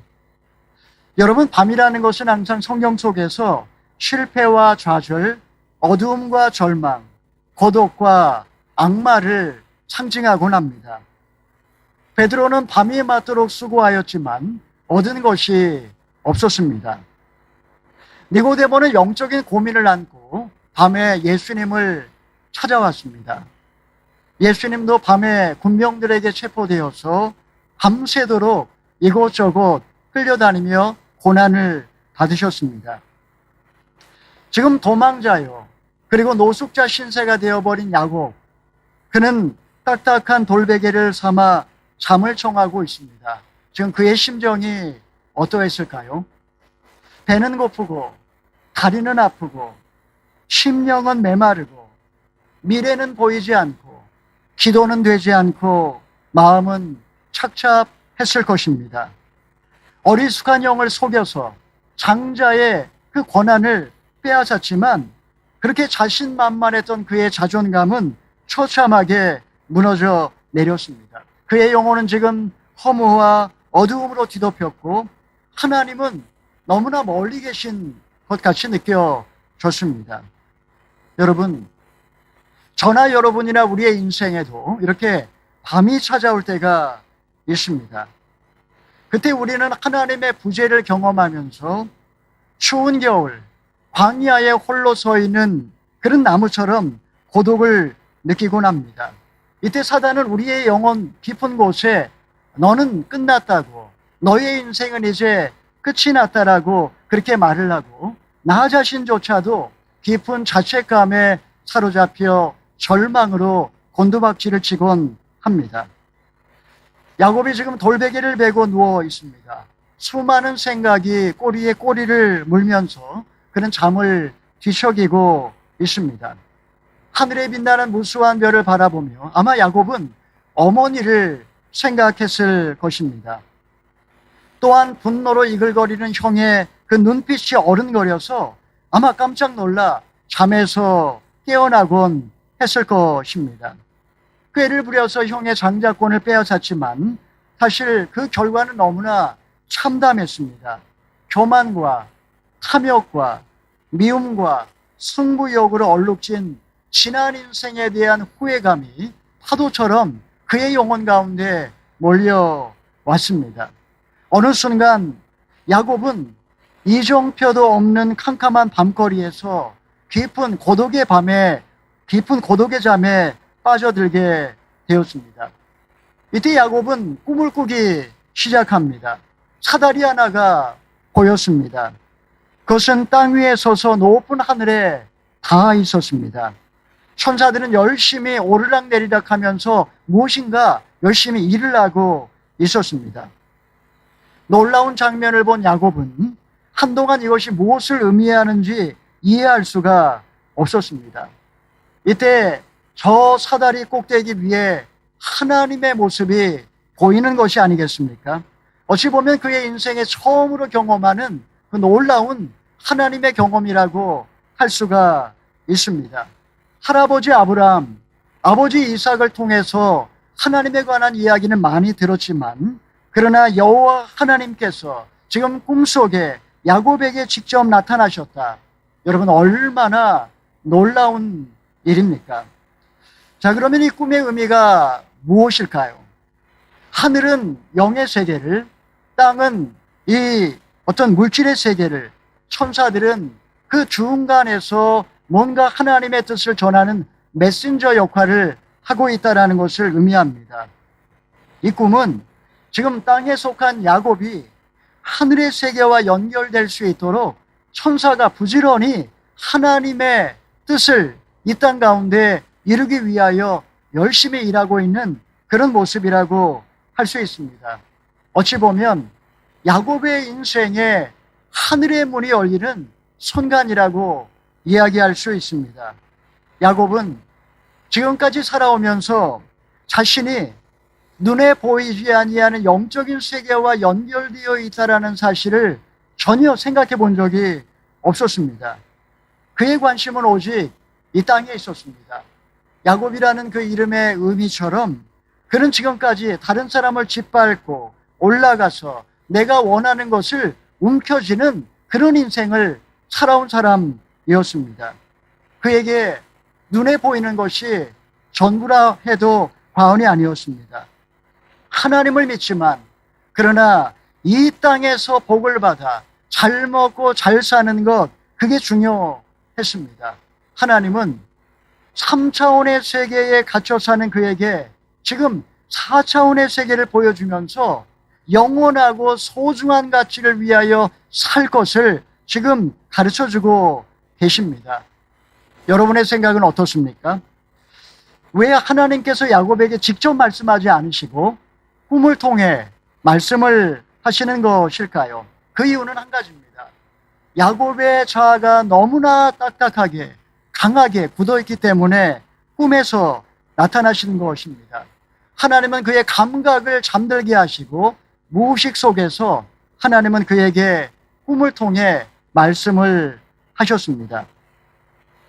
[SPEAKER 4] 여러분, 밤이라는 것은 항상 성경 속에서 실패와 좌절, 어두움과 절망, 고독과 악마를 상징하곤 합니다. 베드로는 밤이 맞도록 수고하였지만 얻은 것이 없었습니다. 니고데모는 영적인 고민을 안고 밤에 예수님을 찾아왔습니다. 예수님도 밤에 군병들에게 체포되어서 밤새도록 이곳저곳 끌려다니며 고난을 받으셨습니다. 지금 도망자요, 그리고 노숙자 신세가 되어버린 야곱, 그는 딱딱한 돌베개를 삼아 잠을 청하고 있습니다. 지금 그의 심정이 어떠했을까요? 배는 고프고 다리는 아프고 심령은 메마르고 미래는 보이지 않고 기도는 되지 않고 마음은 착잡했을 것입니다. 어리숙한 영을 속여서 장자의 그 권한을 빼앗았지만 그렇게 자신만만했던 그의 자존감은 처참하게 무너져 내렸습니다. 그의 영혼은 지금 허무와 어두움으로 뒤덮였고 하나님은 너무나 멀리 계신 것 같이 느껴졌습니다. 여러분, 저나 여러분이나 우리의 인생에도 이렇게 밤이 찾아올 때가 있습니다. 그때 우리는 하나님의 부재를 경험하면서 추운 겨울 광야에 홀로 서 있는 그런 나무처럼 고독을 느끼곤 합니다. 이때 사단은 우리의 영혼 깊은 곳에 너는 끝났다고, 너의 인생은 이제 끝이 났다라고 그렇게 말을 하고 나 자신조차도 깊은 자책감에 사로잡혀 절망으로 곤두박질을 치곤 합니다. 야곱이 지금 돌베개를 베고 누워 있습니다. 수많은 생각이 꼬리에 꼬리를 물면서 그는 잠을 뒤척이고 있습니다. 하늘에 빛나는 무수한 별을 바라보며 아마 야곱은 어머니를 생각했을 것입니다. 또한 분노로 이글거리는 형의 그 눈빛이 어른거려서 아마 깜짝 놀라 잠에서 깨어나곤 했을 것입니다. 꾀를 부려서 형의 장자권을 빼앗았지만 사실 그 결과는 너무나 참담했습니다. 교만과 탐욕과 미움과 승부욕으로 얼룩진 지난 인생에 대한 후회감이 파도처럼 그의 영혼 가운데 몰려왔습니다. 어느 순간 야곱은 이정표도 없는 캄캄한 밤거리에서 깊은 고독의 잠에 빠져들게 되었습니다. 이때 야곱은 꿈을 꾸기 시작합니다. 사다리 하나가 보였습니다. 그것은 땅 위에 서서 높은 하늘에 닿아 있었습니다. 천사들은 열심히 오르락내리락 하면서 무엇인가 열심히 일을 하고 있었습니다. 놀라운 장면을 본 야곱은 한동안 이것이 무엇을 의미하는지 이해할 수가 없었습니다. 이때 저 사다리 꼭대기 위에 하나님의 모습이 보이는 것이 아니겠습니까? 어찌 보면 그의 인생에 처음으로 경험하는 그 놀라운 하나님의 경험이라고 할 수가 있습니다. 할아버지 아브라함, 아버지 이삭을 통해서 하나님에 관한 이야기는 많이 들었지만 그러나 여호와 하나님께서 지금 꿈속에 야곱에게 직접 나타나셨다. 여러분, 얼마나 놀라운 일입니까? 자, 그러면 이 꿈의 의미가 무엇일까요? 하늘은 영의 세계를, 땅은 이 어떤 물질의 세계를, 천사들은 그 중간에서 뭔가 하나님의 뜻을 전하는 메신저 역할을 하고 있다는 것을 의미합니다. 이 꿈은 지금 땅에 속한 야곱이 하늘의 세계와 연결될 수 있도록 천사가 부지런히 하나님의 뜻을 이 땅 가운데 이루기 위하여 열심히 일하고 있는 그런 모습이라고 할 수 있습니다. 어찌 보면 야곱의 인생에 하늘의 문이 열리는 순간이라고 이야기할 수 있습니다. 야곱은 지금까지 살아오면서 자신이 눈에 보이지 아니하는 영적인 세계와 연결되어 있다라는 사실을 전혀 생각해 본 적이 없었습니다. 그의 관심은 오직 이 땅에 있었습니다. 야곱이라는 그 이름의 의미처럼 그는 지금까지 다른 사람을 짓밟고 올라가서 내가 원하는 것을 움켜쥐는 그런 인생을 살아온 사람이었습니다. 그에게 눈에 보이는 것이 전부라 해도 과언이 아니었습니다. 하나님을 믿지만 그러나 이 땅에서 복을 받아 잘 먹고 잘 사는 것, 그게 중요했습니다. 하나님은 3차원의 세계에 갇혀 사는 그에게 지금 4차원의 세계를 보여주면서 영원하고 소중한 가치를 위하여 살 것을 지금 가르쳐주고 계십니다. 여러분의 생각은 어떻습니까? 왜 하나님께서 야곱에게 직접 말씀하지 않으시고 꿈을 통해 말씀을 하시는 것일까요? 그 이유는 한 가지입니다. 야곱의 자아가 너무나 딱딱하게 강하게 굳어있기 때문에 꿈에서 나타나시는 것입니다. 하나님은 그의 감각을 잠들게 하시고 무의식 속에서 하나님은 그에게 꿈을 통해 말씀을 하셨습니다.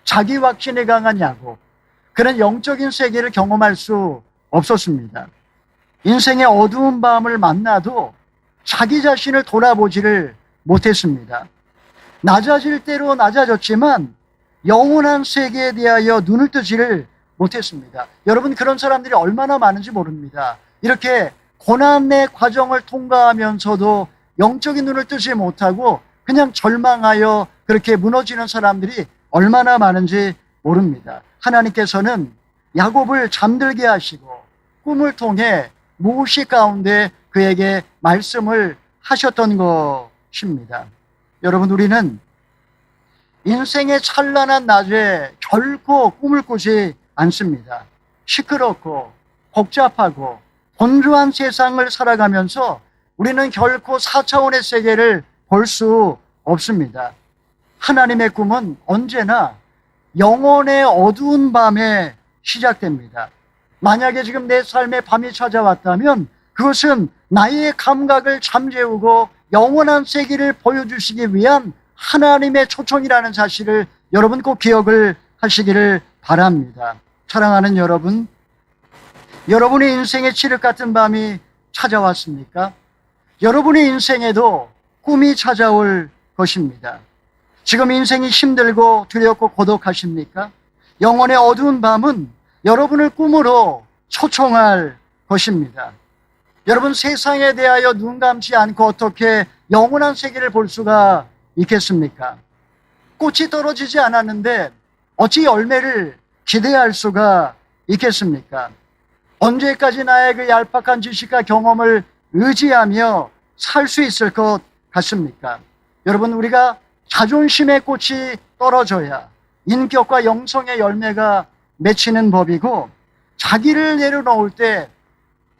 [SPEAKER 4] 자기 확신이 강한 야곱, 그는 영적인 세계를 경험할 수 없었습니다. 인생의 어두운 밤을 만나도 자기 자신을 돌아보지를 못했습니다. 낮아질 대로 낮아졌지만 영원한 세계에 대하여 눈을 뜨지를 못했습니다. 여러분, 그런 사람들이 얼마나 많은지 모릅니다. 이렇게 고난의 과정을 통과하면서도 영적인 눈을 뜨지 못하고 그냥 절망하여 그렇게 무너지는 사람들이 얼마나 많은지 모릅니다. 하나님께서는 야곱을 잠들게 하시고 꿈을 통해 무의식 가운데 그에게 말씀을 하셨던 것입니다. 여러분, 우리는 인생의 찬란한 낮에 결코 꿈을 꾸지 않습니다. 시끄럽고 복잡하고 분주한 세상을 살아가면서 우리는 결코 4차원의 세계를 볼 수 없습니다. 하나님의 꿈은 언제나 영혼의 어두운 밤에 시작됩니다. 만약에 지금 내 삶에 밤이 찾아왔다면 그것은 나의 감각을 잠재우고 영원한 세계를 보여주시기 위한 하나님의 초청이라는 사실을 여러분 꼭 기억을 하시기를 바랍니다. 사랑하는 여러분, 여러분의 인생에 칠흑 같은 밤이 찾아왔습니까? 여러분의 인생에도 꿈이 찾아올 것입니다. 지금 인생이 힘들고 두렵고 고독하십니까? 영혼의 어두운 밤은 여러분을 꿈으로 초청할 것입니다. 여러분, 세상에 대하여 눈 감지 않고 어떻게 영원한 세계를 볼 수가 있겠습니까? 꽃이 떨어지지 않았는데 어찌 열매를 기대할 수가 있겠습니까? 언제까지 나의 그 얄팍한 지식과 경험을 의지하며 살 수 있을 것 같습니까? 여러분, 우리가 자존심의 꽃이 떨어져야 인격과 영성의 열매가 맺히는 법이고, 자기를 내려놓을 때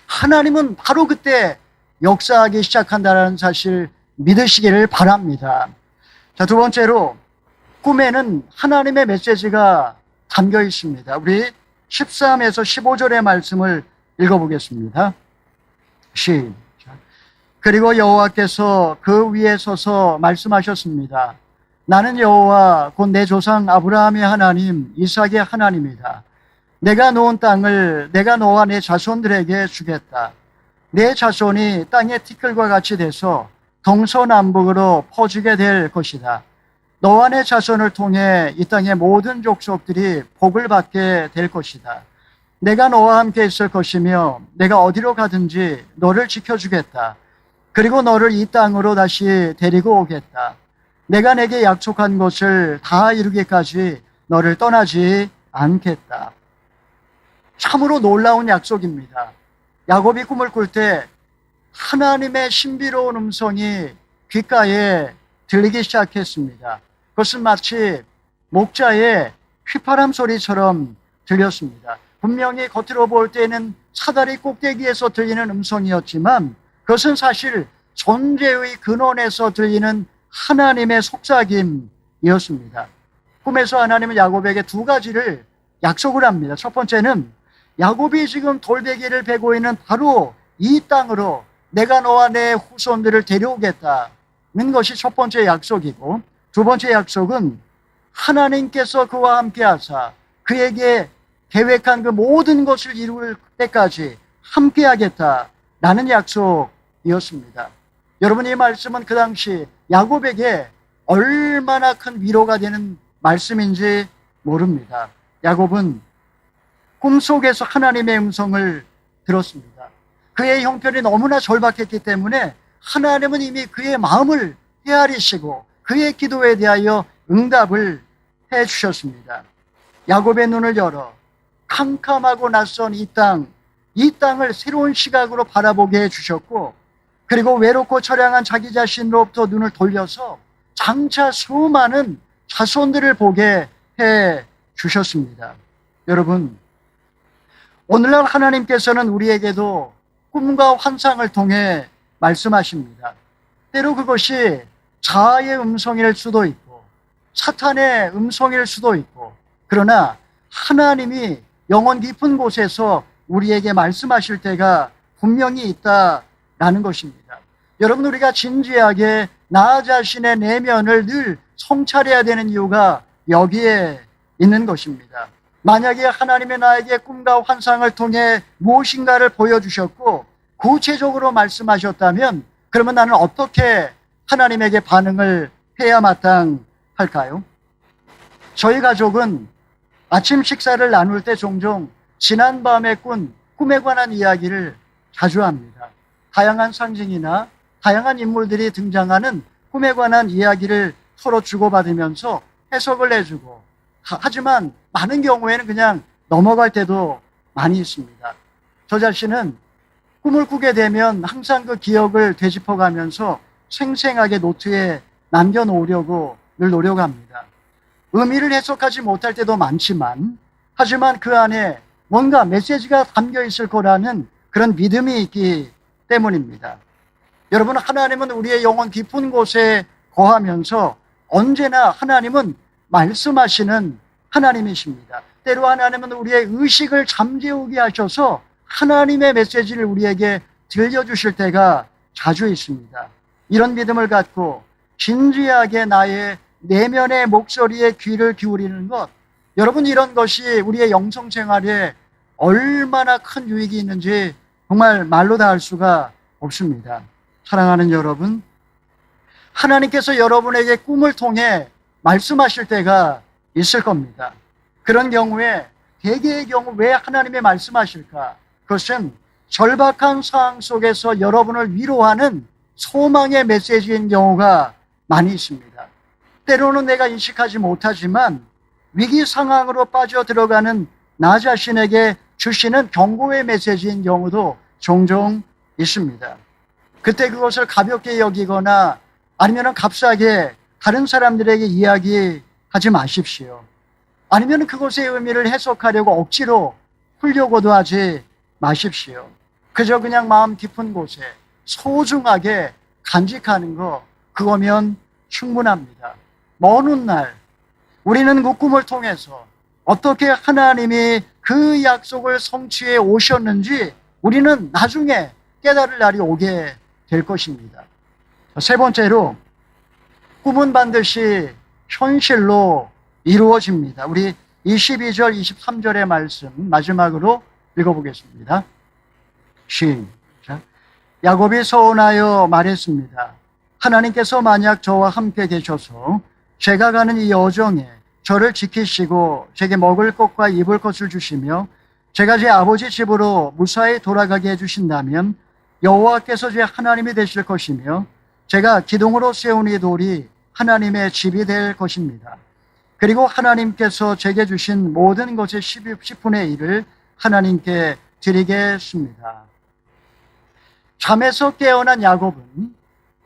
[SPEAKER 4] 하나님은 바로 그때 역사하기 시작한다는 사실 믿으시기를 바랍니다. 자, 두 번째로 꿈에는 하나님의 메시지가 담겨 있습니다. 우리 13에서 15절의 말씀을 읽어보겠습니다. 시작. 그리고 여호와께서 그 위에 서서 말씀하셨습니다. 나는 여호와 곧 내 조상 아브라함의 하나님, 이삭의 하나님이다. 내가 놓은 땅을 내가 너와 내 자손들에게 주겠다. 내 자손이 땅의 티끌과 같이 돼서 동서남북으로 퍼지게 될 것이다. 너와 내 자손을 통해 이 땅의 모든 족속들이 복을 받게 될 것이다. 내가 너와 함께 있을 것이며 내가 어디로 가든지 너를 지켜주겠다. 그리고 너를 이 땅으로 다시 데리고 오겠다. 내가 내게 약속한 것을 다 이루기까지 너를 떠나지 않겠다. 참으로 놀라운 약속입니다. 야곱이 꿈을 꿀 때 하나님의 신비로운 음성이 귓가에 들리기 시작했습니다. 그것은 마치 목자의 휘파람 소리처럼 들렸습니다. 분명히 겉으로 볼 때는 사다리 꼭대기에서 들리는 음성이었지만 그것은 사실 존재의 근원에서 들리는 하나님의 속삭임이었습니다. 꿈에서 하나님은 야곱에게 두 가지를 약속을 합니다. 첫 번째는 야곱이 지금 돌베개를 베고 있는 바로 이 땅으로 내가 너와 내 후손들을 데려오겠다는 것이 첫 번째 약속이고, 두 번째 약속은 하나님께서 그와 함께 하사 그에게 계획한 그 모든 것을 이룰 때까지 함께 하겠다라는 약속이었습니다. 여러분, 이 말씀은 그 당시 야곱에게 얼마나 큰 위로가 되는 말씀인지 모릅니다. 야곱은 꿈속에서 하나님의 음성을 들었습니다. 그의 형편이 너무나 절박했기 때문에 하나님은 이미 그의 마음을 헤아리시고 그의 기도에 대하여 응답을 해 주셨습니다. 야곱의 눈을 열어 캄캄하고 낯선 이 땅을 새로운 시각으로 바라보게 해 주셨고, 그리고 외롭고 처량한 자기 자신으로부터 눈을 돌려서 장차 수많은 자손들을 보게 해 주셨습니다. 여러분, 오늘날 하나님께서는 우리에게도 꿈과 환상을 통해 말씀하십니다. 때로 그것이 자아의 음성일 수도 있고 사탄의 음성일 수도 있고, 그러나 하나님이 영혼 깊은 곳에서 우리에게 말씀하실 때가 분명히 있다라는 것입니다. 여러분, 우리가 진지하게 나 자신의 내면을 늘 성찰해야 되는 이유가 여기에 있는 것입니다. 만약에 하나님이 나에게 꿈과 환상을 통해 무엇인가를 보여주셨고 구체적으로 말씀하셨다면, 그러면 나는 어떻게 하나님에게 반응을 해야 마땅할까요? 저희 가족은 아침 식사를 나눌 때 종종 지난밤에 꾼 꿈에 관한 이야기를 자주 합니다. 다양한 상징이나 다양한 인물들이 등장하는 꿈에 관한 이야기를 서로 주고받으면서 해석을 해주고, 하지만 많은 경우에는 그냥 넘어갈 때도 많이 있습니다. 저 자신은 꿈을 꾸게 되면 항상 그 기억을 되짚어가면서 생생하게 노트에 남겨놓으려고 늘 노력합니다. 의미를 해석하지 못할 때도 많지만, 하지만 그 안에 뭔가 메시지가 담겨 있을 거라는 그런 믿음이 있기 때문입니다. 여러분, 하나님은 우리의 영혼 깊은 곳에 거하면서 언제나 하나님은 말씀하시는 하나님이십니다. 때로 하나님은 우리의 의식을 잠재우게 하셔서 하나님의 메시지를 우리에게 들려주실 때가 자주 있습니다. 이런 믿음을 갖고 진지하게 나의 내면의 목소리에 귀를 기울이는 것, 여러분, 이런 것이 우리의 영성 생활에 얼마나 큰 유익이 있는지 정말 말로 다 할 수가 없습니다. 사랑하는 여러분, 하나님께서 여러분에게 꿈을 통해 말씀하실 때가 있을 겁니다. 그런 경우에 대개의 경우 왜 하나님이 말씀하실까? 그것은 절박한 상황 속에서 여러분을 위로하는 소망의 메시지인 경우가 많이 있습니다. 때로는 내가 인식하지 못하지만 위기 상황으로 빠져 들어가는 나 자신에게 주시는 경고의 메시지인 경우도 종종 있습니다. 그때 그것을 가볍게 여기거나 아니면 값싸게 다른 사람들에게 이야기하지 마십시오. 아니면 그것의 의미를 해석하려고 억지로 풀려고도 하지 마십시오. 그저 그냥 마음 깊은 곳에 소중하게 간직하는 거, 그거면 충분합니다. 먼 훗날 우리는 그 꿈을 통해서 어떻게 하나님이 그 약속을 성취해 오셨는지 우리는 나중에 깨달을 날이 오게 될 것입니다. 세 번째로, 꿈은 반드시 현실로 이루어집니다. 우리 22절, 23절의 말씀 마지막으로 읽어보겠습니다. 시작. 야곱이 서운하여 말했습니다. 하나님께서 만약 저와 함께 계셔서 제가 가는 이 여정에 저를 지키시고 제게 먹을 것과 입을 것을 주시며 제가 제 아버지 집으로 무사히 돌아가게 해주신다면 여호와께서 제 하나님이 되실 것이며 제가 기둥으로 세운 이 돌이 하나님의 집이 될 것입니다. 그리고 하나님께서 제게 주신 모든 것의 10분의 1을 하나님께 드리겠습니다. 잠에서 깨어난 야곱은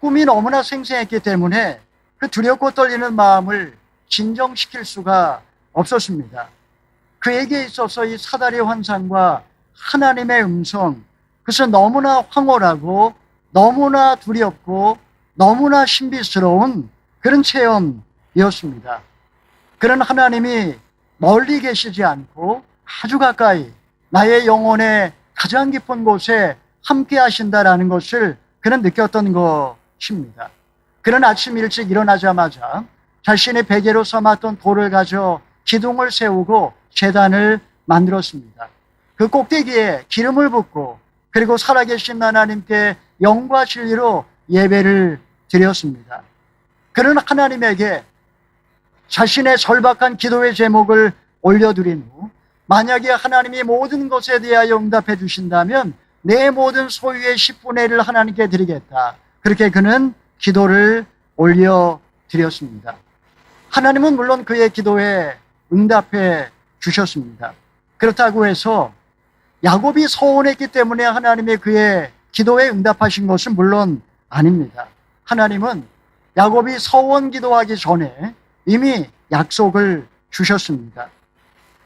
[SPEAKER 4] 꿈이 너무나 생생했기 때문에 그 두렵고 떨리는 마음을 진정시킬 수가 없었습니다. 그에게 있어서 이 사다리 환상과 하나님의 음성, 그것은 너무나 황홀하고 너무나 두렵고 너무나 신비스러운 그런 체험이었습니다. 그런 하나님이 멀리 계시지 않고 아주 가까이 나의 영혼의 가장 깊은 곳에 함께 하신다라는 것을 그는 느꼈던 것입니다. 그는 아침 일찍 일어나자마자 자신의 베개로 삼았던 돌을 가져 기둥을 세우고 제단을 만들었습니다. 그 꼭대기에 기름을 붓고 그리고 살아계신 하나님께 영과 진리로 예배를 드렸습니다. 그는 하나님에게 자신의 절박한 기도의 제목을 올려드린 후 만약에 하나님이 모든 것에 대하여 응답해 주신다면 내 모든 소유의 10분의 1을 하나님께 드리겠다. 그렇게 그는 기도를 올려드렸습니다. 하나님은 물론 그의 기도에 응답해 주셨습니다. 그렇다고 해서 야곱이 서원했기 때문에 하나님이 그의 기도에 응답하신 것은 물론 아닙니다. 하나님은 야곱이 서원 기도하기 전에 이미 약속을 주셨습니다.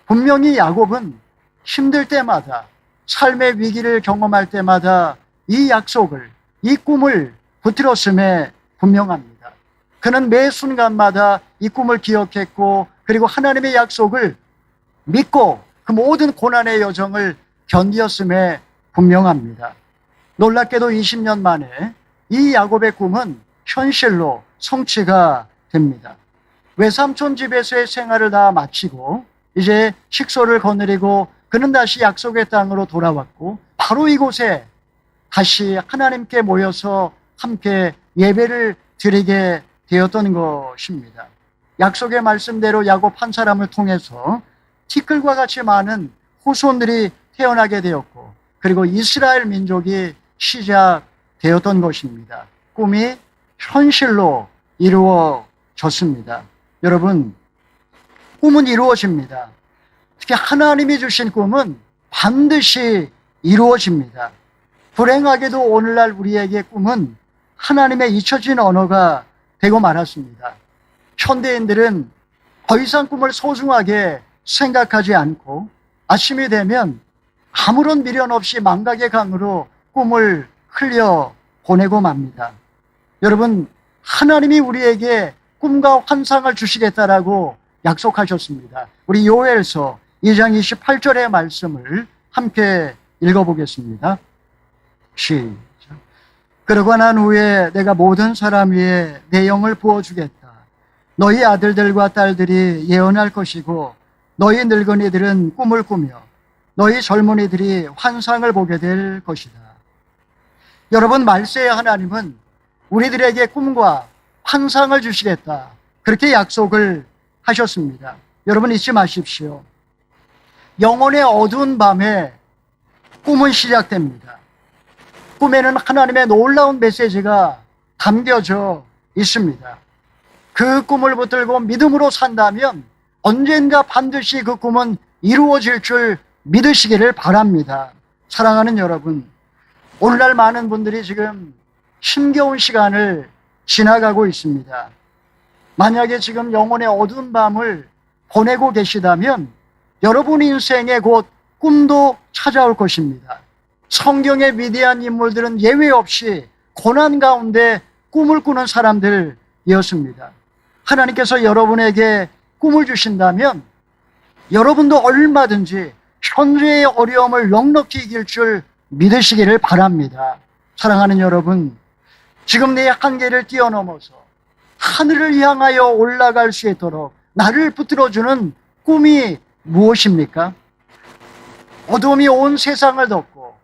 [SPEAKER 4] 분명히 야곱은 힘들 때마다 삶의 위기를 경험할 때마다 이 약속을, 이 꿈을 붙들었음에 분명합니다. 그는 매 순간마다 이 꿈을 기억했고 그리고 하나님의 약속을 믿고 그 모든 고난의 여정을 견디었음에 분명합니다. 놀랍게도 20년 만에 이 야곱의 꿈은 현실로 성취가 됩니다. 외삼촌 집에서의 생활을 다 마치고 이제 식소를 거느리고 그는 다시 약속의 땅으로 돌아왔고 바로 이곳에 다시 하나님께 모여서 함께 예배를 드리게 되었던 것입니다. 약속의 말씀대로 야곱 한 사람을 통해서 티끌과 같이 많은 후손들이 태어나게 되었고 그리고 이스라엘 민족이 시작되었던 것입니다. 꿈이 현실로 이루어졌습니다. 여러분, 꿈은 이루어집니다. 특히 하나님이 주신 꿈은 반드시 이루어집니다. 불행하게도 오늘날 우리에게 꿈은 하나님의 잊혀진 언어가 되고 말았습니다. 현대인들은 더 이상 꿈을 소중하게 생각하지 않고 아침이 되면 아무런 미련 없이 망각의 강으로 꿈을 흘려보내고 맙니다. 여러분, 하나님이 우리에게 꿈과 환상을 주시겠다라고 약속하셨습니다. 우리 요엘서 2장 28절의 말씀을 함께 읽어보겠습니다. 시작. 그러고 난 후에 내가 모든 사람 위에 내 영을 부어주겠다. 너희 아들들과 딸들이 예언할 것이고 너희 늙은이들은 꿈을 꾸며 너희 젊은이들이 환상을 보게 될 것이다. 여러분, 말세의 하나님은 우리들에게 꿈과 환상을 주시겠다. 그렇게 약속을 하셨습니다. 여러분, 잊지 마십시오. 영혼의 어두운 밤에 꿈은 시작됩니다. 꿈에는 하나님의 놀라운 메시지가 담겨져 있습니다. 그 꿈을 붙들고 믿음으로 산다면 언젠가 반드시 그 꿈은 이루어질 줄 믿으시기를 바랍니다. 사랑하는 여러분, 오늘날 많은 분들이 지금 힘겨운 시간을 지나가고 있습니다. 만약에 지금 영혼의 어두운 밤을 보내고 계시다면 여러분 인생에 곧 꿈도 찾아올 것입니다. 성경의 위대한 인물들은 예외 없이 고난 가운데 꿈을 꾸는 사람들이었습니다. 하나님께서 여러분에게 꿈을 주신다면 여러분도 얼마든지 현재의 어려움을 넉넉히 이길 줄 믿으시기를 바랍니다. 사랑하는 여러분, 지금 내 한계를 뛰어넘어서 하늘을 향하여 올라갈 수 있도록 나를 붙들어주는 꿈이 무엇입니까? 어둠이 온 세상을 덮고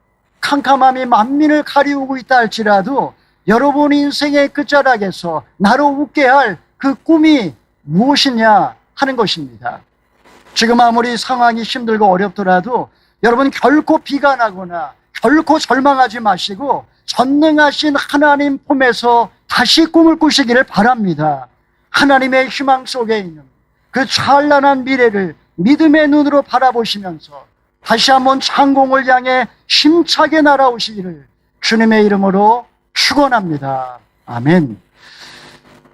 [SPEAKER 4] 캄캄함이 만민을 가리우고 있다 할지라도 여러분 인생의 끝자락에서 나를 웃게 할 그 꿈이 무엇이냐 하는 것입니다. 지금 아무리 상황이 힘들고 어렵더라도 여러분 결코 비관하거나 결코 절망하지 마시고 전능하신 하나님 품에서 다시 꿈을 꾸시기를 바랍니다. 하나님의 희망 속에 있는 그 찬란한 미래를 믿음의 눈으로 바라보시면서 다시 한번 창공을 향해 힘차게 날아오시기를 주님의 이름으로 축원합니다. 아멘.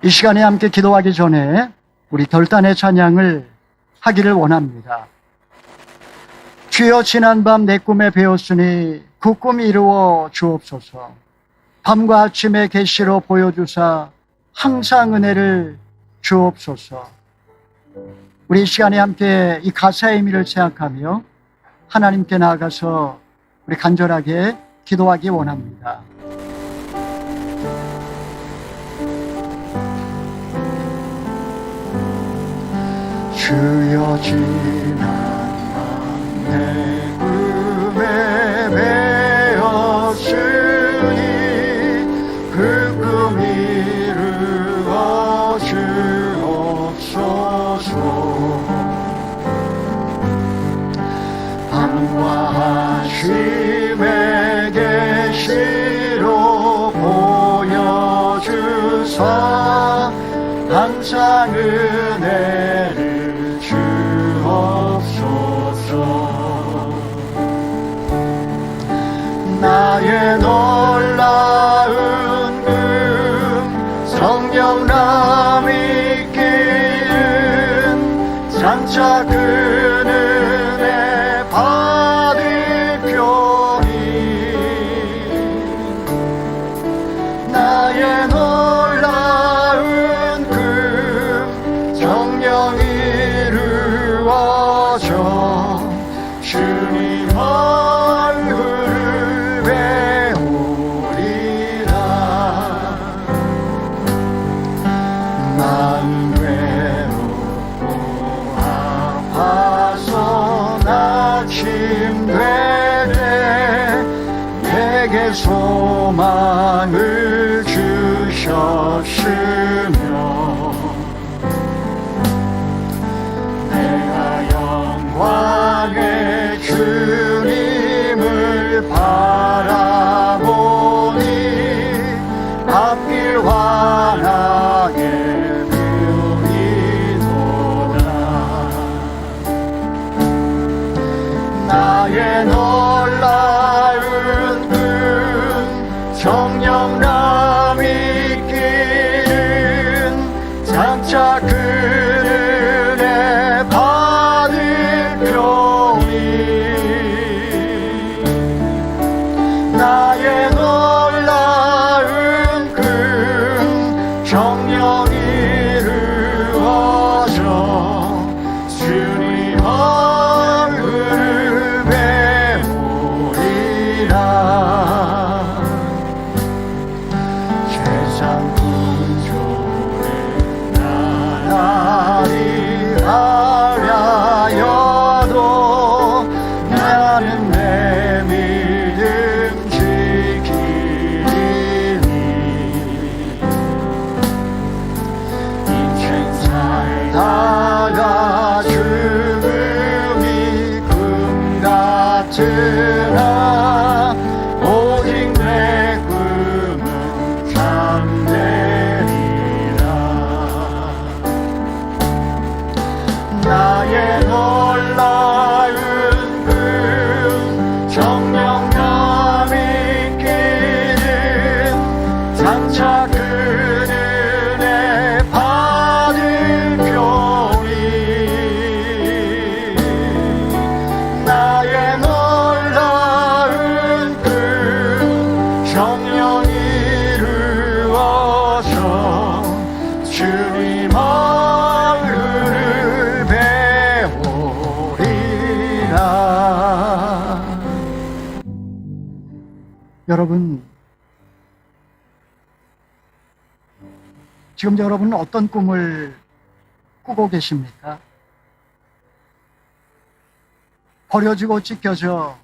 [SPEAKER 4] 이 시간에 함께 기도하기 전에 우리 결단의 찬양을 하기를 원합니다. 주여, 지난밤 내 꿈에 배웠으니 그 꿈이 이루어 주옵소서. 밤과 아침의 계시로 보여주사 항상 은혜를 주옵소서. 우리 이 시간에 함께 이 가사의 의미를 생각하며 하나님께 나아가서 우리 간절하게 기도하기 원합니다. 주여 지난 내 꿈에 배었으니 그 꿈 이루어 주옵소서. 밤과 아침에 계시로 보여주사 항상 은혜를 주옵소서. 나의 놀라운 금 성령남 있기는 장차 그 은혜 받으려니. 나의 놀라운 금 성령 이루어져 주님 얼굴을 배우리라. 난 외롭고 아파서 낙심되네 내게 소망을 주셨으며 내가 영광의 주님을 바라보니 앞길 환하게 보이도다. 나의 놀라운 금 정령남 있기는 장차 그 은혜 받으려니. 나의 놀라운 금 정령 이루어져 주님 얼굴을 배우리라. 세상 구조를 나날이 하려여도 나는 내 믿음 지키리니. 인생 살다가 죽음이 꿈 같으나 오직 내 꿈은 참되리라. 나의 놀라운 금 정령남 있기는 장차 그 은혜 받으려니. 나의 놀라운 금 정령 이루어서 주님 얼굴을 배우리라. 여러분, 지금 여러분은 어떤 꿈을 꾸고 계십니까? 버려지고 찢겨져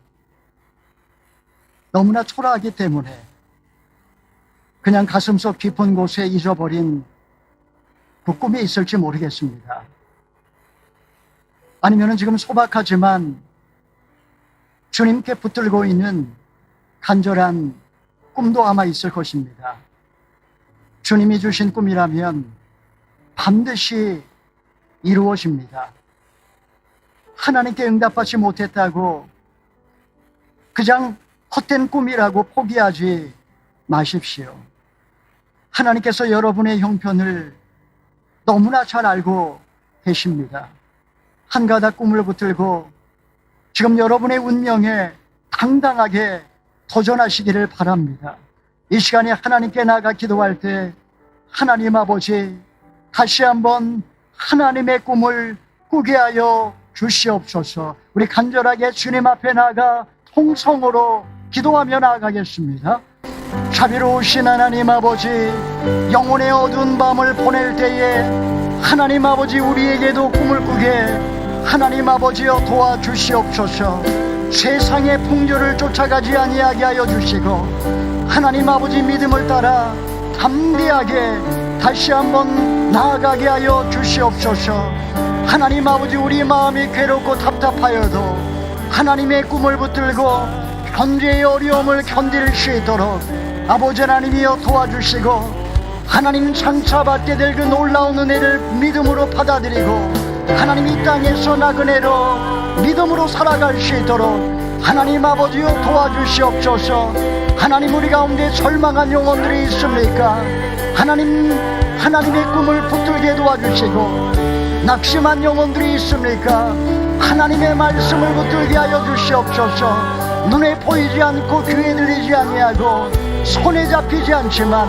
[SPEAKER 4] 너무나 초라하기 때문에 그냥 가슴속 깊은 곳에 잊어버린 그 꿈이 있을지 모르겠습니다. 아니면 지금 소박하지만 주님께 붙들고 있는 간절한 꿈도 아마 있을 것입니다. 주님이 주신 꿈이라면 반드시 이루어집니다. 하나님께 응답받지 못했다고 그냥 헛된 꿈이라고 포기하지 마십시오. 하나님께서 여러분의 형편을 너무나 잘 알고 계십니다. 한 가닥 꿈을 붙들고 지금 여러분의 운명에 당당하게 도전하시기를 바랍니다. 이 시간에 하나님께 나아가 기도할 때 하나님 아버지, 다시 한번 하나님의 꿈을 꾸게 하여 주시옵소서. 우리 간절하게 주님 앞에 나가 통성으로 기도하며 나아가겠습니다. 자비로우신 하나님 아버지, 영혼의 어두운 밤을 보낼 때에 하나님 아버지 우리에게도 꿈을 꾸게 하나님 아버지여 도와주시옵소서. 세상의 풍조를 쫓아가지 아니하게 하여 주시고 하나님 아버지 믿음을 따라 담대하게 다시 한번 나아가게 하여 주시옵소서. 하나님 아버지 우리 마음이 괴롭고 답답하여도 하나님의 꿈을 붙들고 현재의 어려움을 견딜 수 있도록 아버지 하나님이여 도와주시고 하나님 장차받게 될 그 놀라운 은혜를 믿음으로 받아들이고 하나님 이 땅에서 나그네로 믿음으로 살아갈 수 있도록 하나님 아버지여 도와주시옵소서. 하나님 우리 가운데 절망한 영혼들이 있습니까? 하나님의 꿈을 붙들게 도와주시고 낙심한 영혼들이 있습니까? 하나님의 말씀을 붙들게 하여 주시옵소서. 눈에 보이지 않고 귀에 들리지 아니하고 손에 잡히지 않지만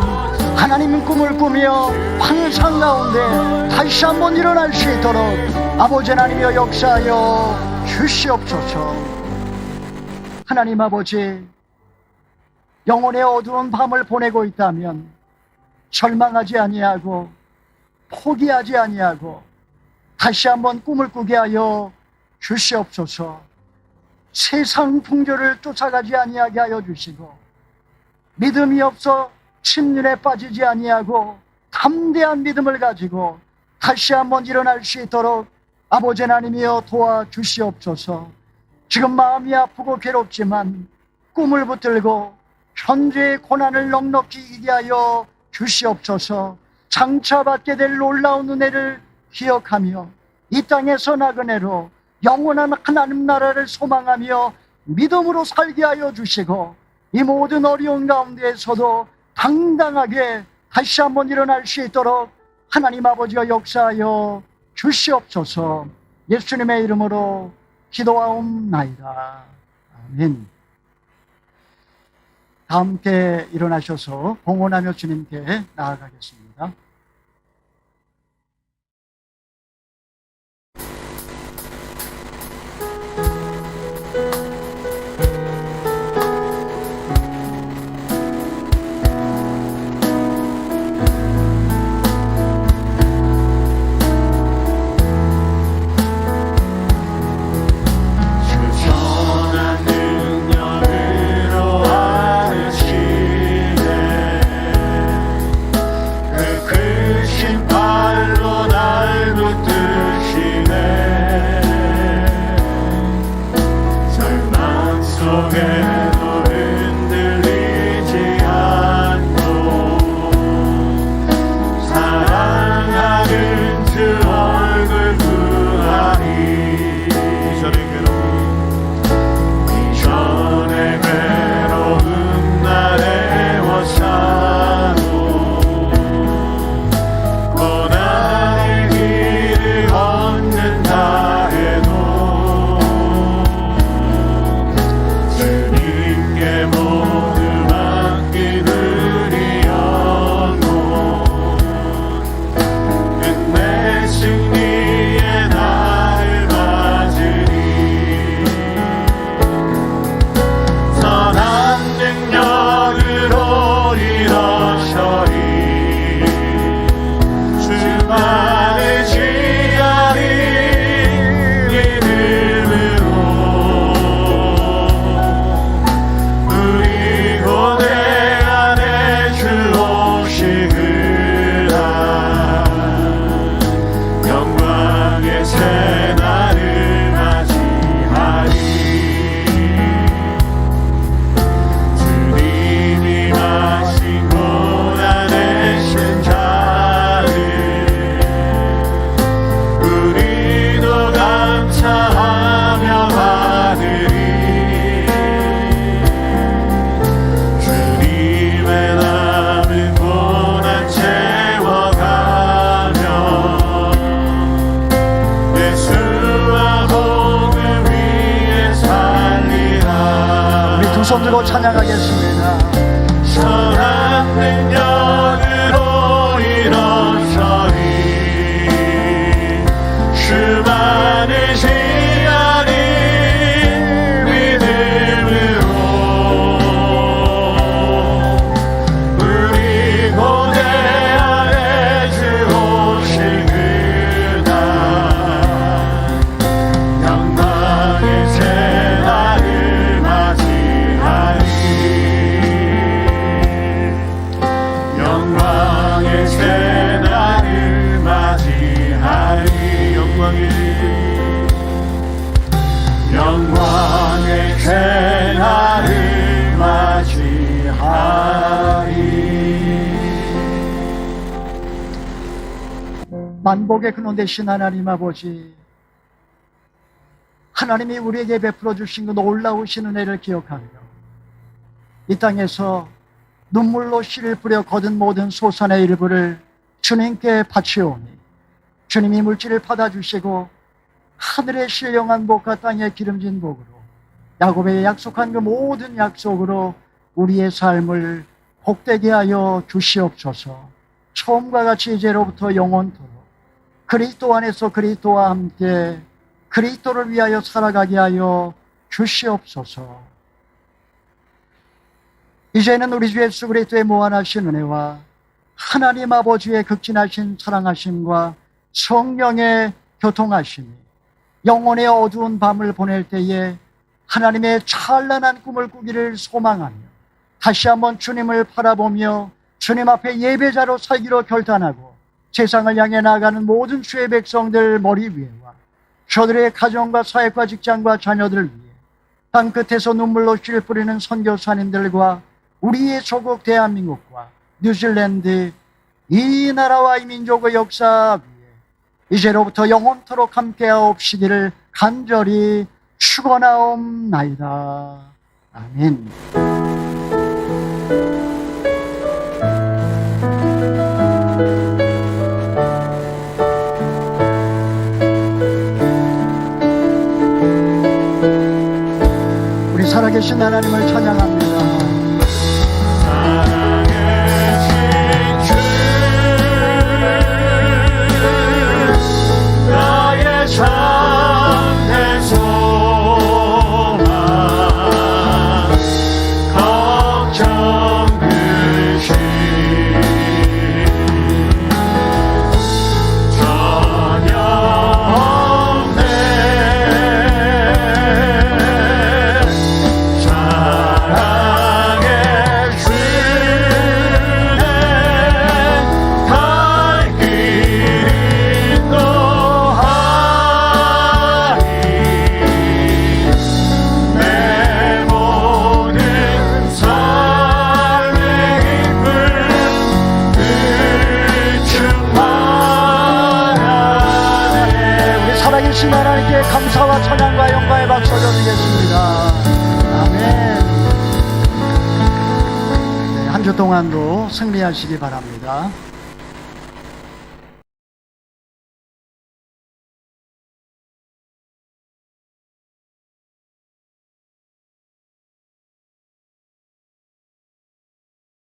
[SPEAKER 4] 하나님 꿈을 꾸며 환상 가운데 다시 한번 일어날 수 있도록 아버지 하나님이여 역사하여 주시옵소서. 하나님 아버지, 영혼의 어두운 밤을 보내고 있다면 절망하지 아니하고 포기하지 아니하고 다시 한번 꿈을 꾸게 하여 주시옵소서. 세상 풍조를 쫓아가지 아니하게 하여 주시고 믿음이 없어 침륜에 빠지지 아니하고 담대한 믿음을 가지고 다시 한번 일어날 수 있도록 아버지 하나님이여 도와주시옵소서. 지금 마음이 아프고 괴롭지만 꿈을 붙들고 현재의 고난을 넉넉히 이기게 하여 주시옵소서. 장차 받게 될 놀라운 은혜를 기억하며 이 땅에서 나그네로 영원한 하나님 나라를 소망하며 믿음으로 살게 하여 주시고 이 모든 어려운 가운데에서도 당당하게 다시 한번 일어날 수 있도록 하나님 아버지가 역사하여 주시옵소서. 예수님의 이름으로 기도하옵나이다. 아멘. 다 함께 일어나셔서 봉헌하며 주님께 나아가겠습니다. 손 들고 찬양하겠습니다.
[SPEAKER 1] 선한 능력으로 일어서리 주만
[SPEAKER 4] 새날을 맞이하리. 만복의 근원 되신 하나님 아버지, 하나님이 우리에게 베풀어 주신 그 놀라우신 은혜를 기억하며 이 땅에서 눈물로 씨를 뿌려 거둔 모든 소산의 일부를 주님께 바치오니 주님이 물질을 받아주시고 하늘의 신령한 복과 땅의 기름진 복으로 야곱에게 약속한 그 모든 약속으로 우리의 삶을 복되게 하여 주시옵소서. 처음과 같이 이제로부터 영원토록 그리스도 안에서 그리스도와 함께 그리스도를 위하여 살아가게 하여 주시옵소서. 이제는 우리 주 예수 그리스도의 무한하신 은혜와 하나님 아버지의 극진하신 사랑하심과 성령의 교통하심이 영혼의 어두운 밤을 보낼 때에 하나님의 찬란한 꿈을 꾸기를 소망하며 다시 한번 주님을 바라보며 주님 앞에 예배자로 살기로 결단하고 세상을 향해 나아가는 모든 주의 백성들 머리 위에와 저들의 가정과 사회과 직장과 자녀들을 위해 땅 끝에서 눈물로 씨를 뿌리는 선교사님들과 우리의 조국 대한민국과 뉴질랜드 이 나라와 이 민족의 역사 위에 이제로부터 영원토록 함께하옵시기를 간절히 축원하옵나이다. 아멘. 우리 살아계신 하나님을 찬양합니다. 살아계신 하나님께 감사와 찬양과 영광의 박수 올려드리겠습니다. 아멘. 네, 한 주 동안도 승리하시기 바랍니다.